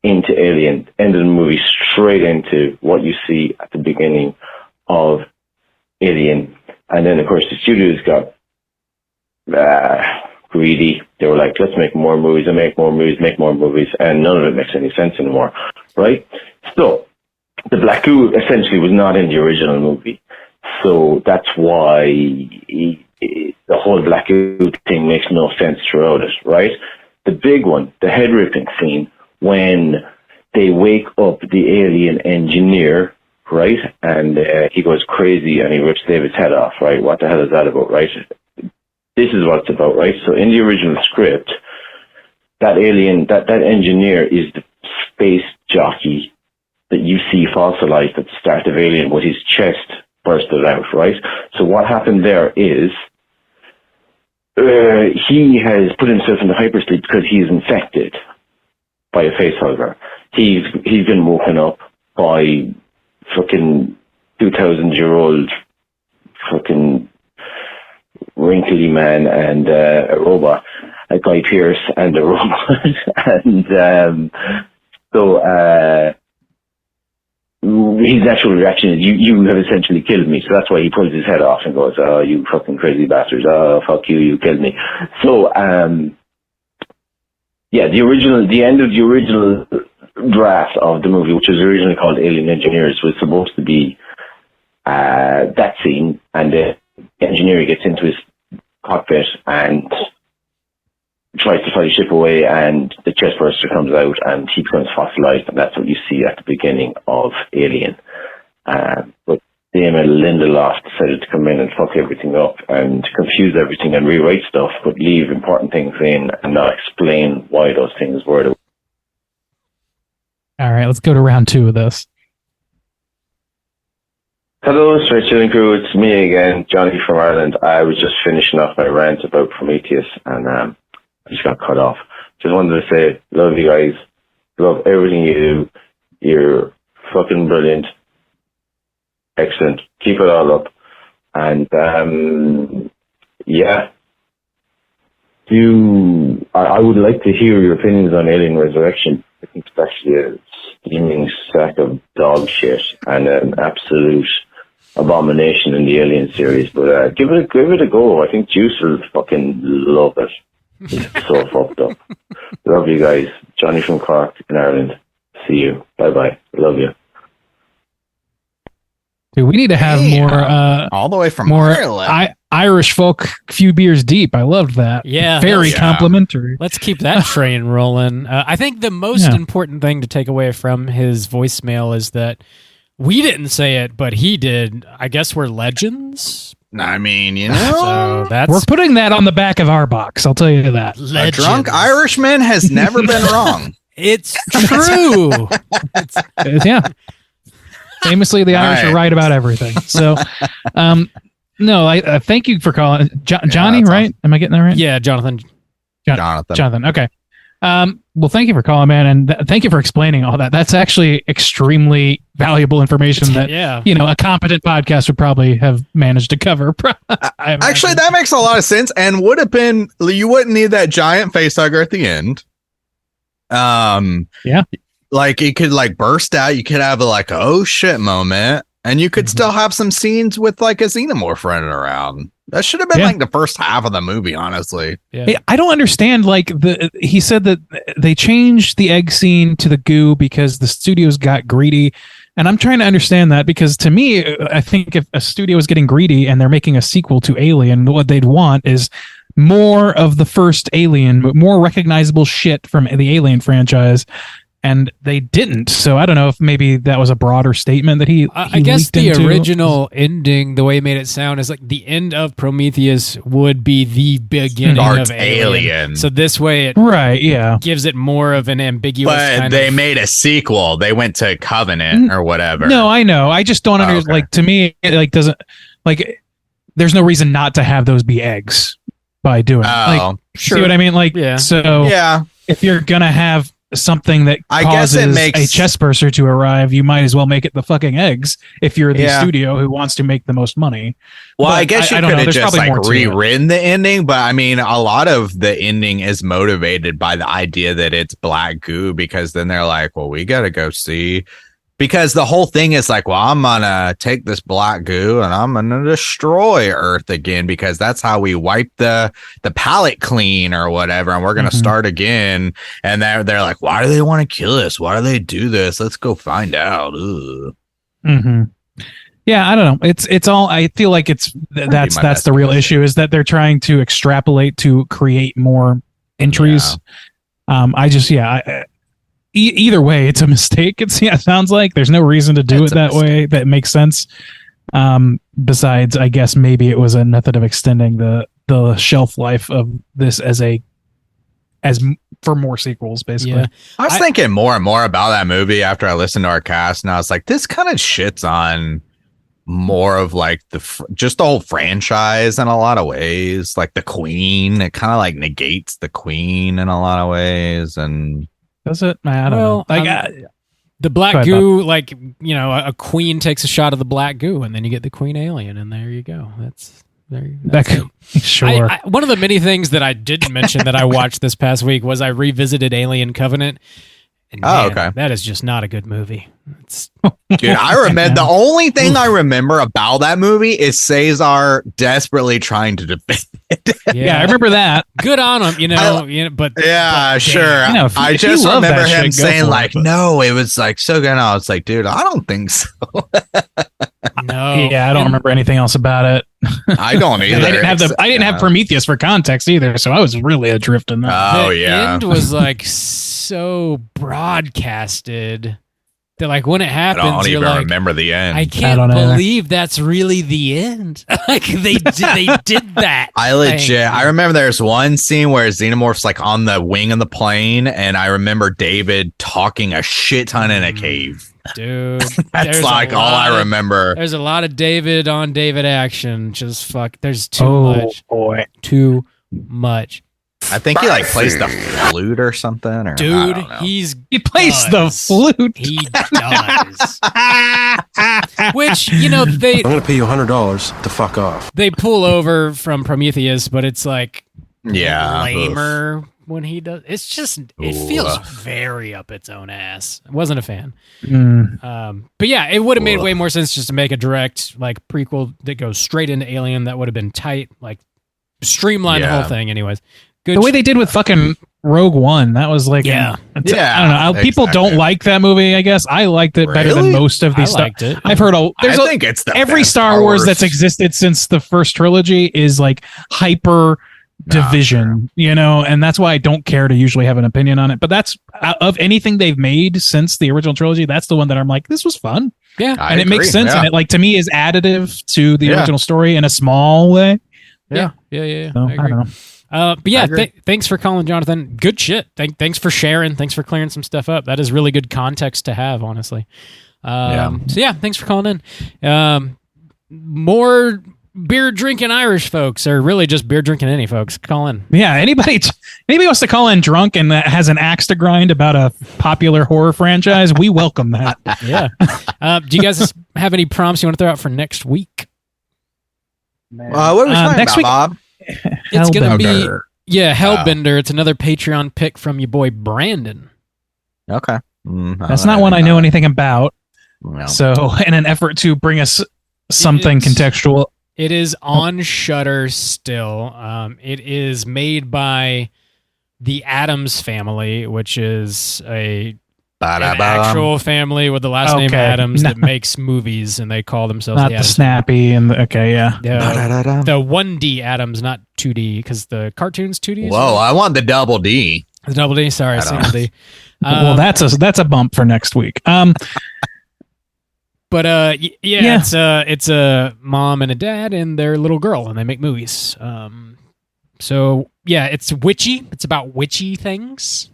into Alien, end of the movie straight into what you see at the beginning of Alien. And then, of course, the studios got greedy. They were like, let's make more movies and make more movies, and none of it makes any sense anymore, right? So, the black goo essentially was not in the original movie. So that's why the whole black goo thing makes no sense throughout it, right? The big one, the head ripping scene, when they wake up the alien engineer, right? And he goes crazy and he rips David's head off, right? What the hell is that about, right? This is what it's about, right? So in the original script, that alien, that engineer is the space jockey that you see fossilized at the start of Alien with his chest bursted out, right? So what happened there is he has put himself into hypersleep because he's infected by a facehugger. He's been woken up by fucking 2,000-year-old fucking wrinkly man and a robot, a Guy Pearce and a robot. And so his actual reaction is, you have essentially killed me. So that's why he pulls his head off and goes, oh, you fucking crazy bastards. Oh, fuck you, you killed me. So, yeah, the end of the original draft of the movie, which was originally called Alien Engineers, was supposed to be that scene, and the engineer gets into his cockpit and tries to fly the ship away, and the chest burster comes out and he becomes fossilized, and that's what you see at the beginning of Alien. But Damon Lindelof decided to come in and fuck everything up and confuse everything and rewrite stuff, but leave important things in and not explain why those things were the. All right, let's go to round 2 of this. Hello, Straight Chilling Crew. It's me again, Johnny from Ireland. I was just finishing off my rant about Prometheus, and I just got cut off. Just wanted to say, love you guys. Love everything you do. You're fucking brilliant. Excellent. Keep it all up. And yeah, I would like to hear your opinions on Alien Resurrection. I think it's actually a steaming sack of dog shit and an absolute abomination in the Alien series. But give it a go. I think Juice will fucking love it. It's so fucked up. Love you guys. Johnny from Cork in Ireland. See you. Bye bye. Love you. Dude, we need to have more all the way from more Ireland. Irish folk, few beers deep. I loved that. Yeah, very complimentary. Let's keep that train rolling. I think the most important thing to take away from his voicemail is that we didn't say it, but he did. I guess we're legends. I mean, you know, so we're putting that on the back of our box. I'll tell you that. A drunk Irishman has never been wrong. It's true. Yeah. Famously, the Irish are right about everything. So, no, I thank you for calling. Johnny, right? Awesome. Am I getting that right? Yeah, Jonathan. Jonathan. Okay. Well, thank you for calling, man, and thank you for explaining all that. That's actually extremely valuable information that a competent podcast would probably have managed to cover. Actually, that makes a lot of sense, and would have been. You wouldn't need that giant facehugger at the end. Yeah. Like it could like burst out. You could have a like oh shit moment, and you could still have some scenes with like a xenomorph running around. That should have been like the first half of the movie, honestly. Yeah. Hey, I don't understand. Like he said that they changed the egg scene to the goo because the studios got greedy, and I'm trying to understand that because to me, I think if a studio is getting greedy and they're making a sequel to Alien, what they'd want is more of the first Alien, more recognizable shit from the Alien franchise. And they didn't, so I don't know if maybe that was a broader statement that he I guess the original ending, the way he made it sound, is like the end of Prometheus would be the beginning of Alien. So this way, it gives it more of an ambiguous. But they made a sequel. They went to Covenant or whatever. No, I know. I just don't understand. Like to me, it like doesn't like. There's no reason not to have those be eggs by doing. Like, sure. See what I mean? Like, so if you're gonna have something that causes a chest burster to arrive, you might as well make it the fucking eggs if you're the studio who wants to make the most money. Well, I guess you could have just like rewritten the ending, but I mean, a lot of the ending is motivated by the idea that it's black goo, because then they're like, well, we got to go see. Because the whole thing is like, well, I'm going to take this black goo and I'm going to destroy Earth again, because that's how we wipe the palate clean or whatever. And we're going to start again. And they're like, why do they want to kill us? Why do they do this? Let's go find out. Yeah, I don't know. It's all, I feel like that's the real issue, is that they're trying to extrapolate to create more entries. Either way, it's a mistake. It sounds like there's no reason to do it that way. That makes sense. Besides, I guess maybe it was a method of extending the shelf life of this as for more sequels, basically. Yeah. I was thinking more and more about that movie after I listened to our cast, and I was like, this kind of shits on more of like just the whole franchise in a lot of ways. Like the Queen, it kind of like negates the Queen in a lot of ways, and. Does it? I don't know. Like the black goo, like, you know, a queen takes a shot of the black goo, and then you get the queen alien, and there you go. That's sure. One of the many things that I didn't mention that I watched this past week was I revisited Alien Covenant. And man, that is just not a good movie. Dude, I remember the only thing I remember about that movie is Cesar desperately trying to defend it. Yeah, I remember that. Good on him, but sure. I just remember him saying like, no, it was like so good. And I was like, dude, I don't think so. No. Yeah, I don't remember anything else about it. I don't either. I didn't have Prometheus for context either, so I was really adrift in that. Oh, the end was like so broadcasted like when it I happens, don't you're even like, remember the end. I can't believe that's really the end. Like they did that. I remember there's one scene where Xenomorph's like on the wing of the plane, and I remember David talking a shit ton in a cave. Dude, that's like all I remember. There's a lot of David on David action. Just fuck. There's too much. Boy, too much. I think he like plays the flute or something. Or, dude, he plays the flute. He does. Which, you know, I'm gonna pay you $100 to fuck off. They pull over from Prometheus, but it's like lamer oof. when he does. It's just it feels very up its own ass. I wasn't a fan. But yeah, it would have made way more sense just to make a direct like prequel that goes straight into Alien. That would have been tight, like streamline the whole thing. Anyways. Good the way they did with fucking Rogue One, that was like, I don't know. People don't like that movie. I guess I liked it better than most of these stuff. I've heard I think it's every Star Wars that's existed since the first trilogy is like hyper division, you know, and that's why I don't care to usually have an opinion on it. But that's of anything they've made since the original trilogy, that's the one that I'm like, this was fun. Yeah, and it makes sense, and it like to me is additive to the original story in a small way. Yeah. So, I don't know. But yeah, thanks for calling, Jonathan. Good shit. Thanks for sharing. Thanks for clearing some stuff up. That is really good context to have, honestly. So yeah, thanks for calling in. More beer drinking Irish folks, or really just beer drinking any folks, call in. Yeah, anybody wants to call in drunk and has an axe to grind about a popular horror franchise, we welcome that. Yeah. Do you guys have any prompts you want to throw out for next week? What are we talking next about, week? Bob? It's going to be Hellbender. It's another Patreon pick from your boy Brandon. Okay. That's not one I know anything about. No. So in an effort to bring us something contextual. It is on Shudder still. It is made by the Addams family, which is an actual family with the last name Addams that makes movies, and they call themselves not the Snappy and the 1D Addams, not 2D, because the cartoon's 2D. Whoa, I want the double D. The double D, sorry, single D. Well, that's a bump for next week. But it's a mom and a dad and their little girl, and they make movies. So yeah, it's witchy. It's about witchy things.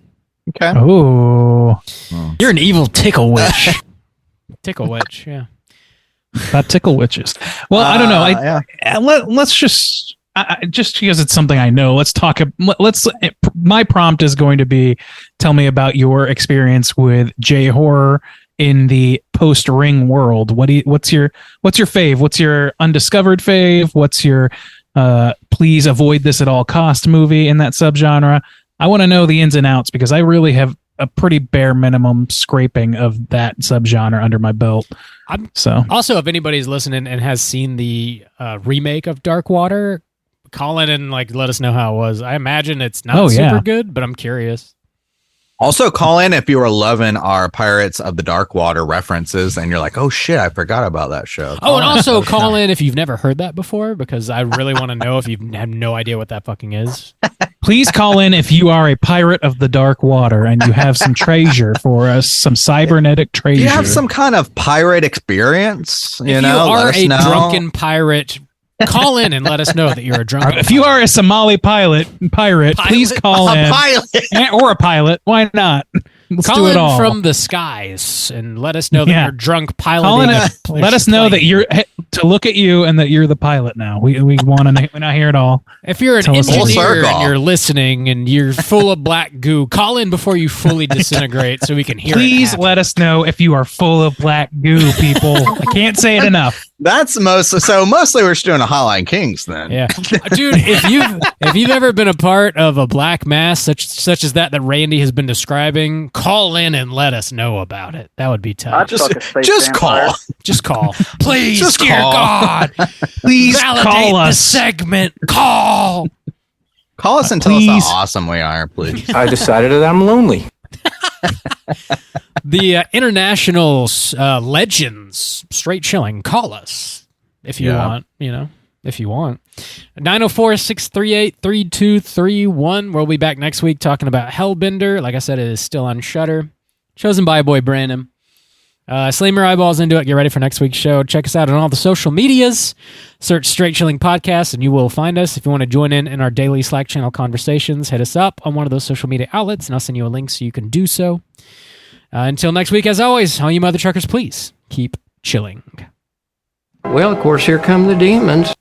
Okay. Oh, you're an evil tickle witch. Tickle witch, yeah. About tickle witches. Well, I don't know. Let's just because it's something I know. Let's talk. My prompt is going to be: tell me about your experience with J horror in the post Ring world. What's your fave? What's your undiscovered fave? What's your please avoid this at all cost movie in that subgenre? I want to know the ins and outs because I really have a pretty bare minimum scraping of that subgenre under my belt. Also, if anybody's listening and has seen the remake of Dark Water, call in and let us know how it was. I imagine it's not super good, but I'm curious. Also, call in if you are loving our Pirates of the Dark Water references and you're like, oh shit, I forgot about that show. Oh, and also call in if you've never heard that before, because I really want to know if you have no idea what that fucking is. Please call in if you are a pirate of the Dark Water and you have some treasure for us, some cybernetic treasure. You have some kind of pirate experience, if you are a drunken pirate, call in and let us know that you're a drunken If you are a Somali pirate, please call in. Or a pilot. Why not? Let's call do it in all. From the skies and let us know that you're drunk piloting. Let us know that you're to look at you and that you're the pilot now. We want to hear it all. If you're an engineer and you're listening and you're full of black goo, call in before you fully disintegrate so we can hear it. Please let us know if you are full of black goo, people. I can't say it enough. That's mostly we're just doing a Hotline Kings then. Yeah. Dude, if you've ever been a part of a black mass such as that Randy has been describing, call in and let us know about it. That would be tough. Just call. Just call. Please, just dear call. God. Please validate call us. The segment. Call. Call us and tell us how awesome we are, please. I decided that I'm lonely. The international legends, straight chilling. Call us if you want, if you want. 904-638-3231. We'll be back next week talking about Hellbender. Like I said, it is still on Shudder. Chosen by boy Brandon. Slam your eyeballs into it. Get ready for next week's show. Check us out on all the social medias. Search Straight Chilling Podcast, and you will find us. If you want to join in our daily Slack channel conversations, hit us up on one of those social media outlets, and I'll send you a link so you can do so. Until next week, as always, all you mother truckers, please keep chilling. Well, of course, here come the demons.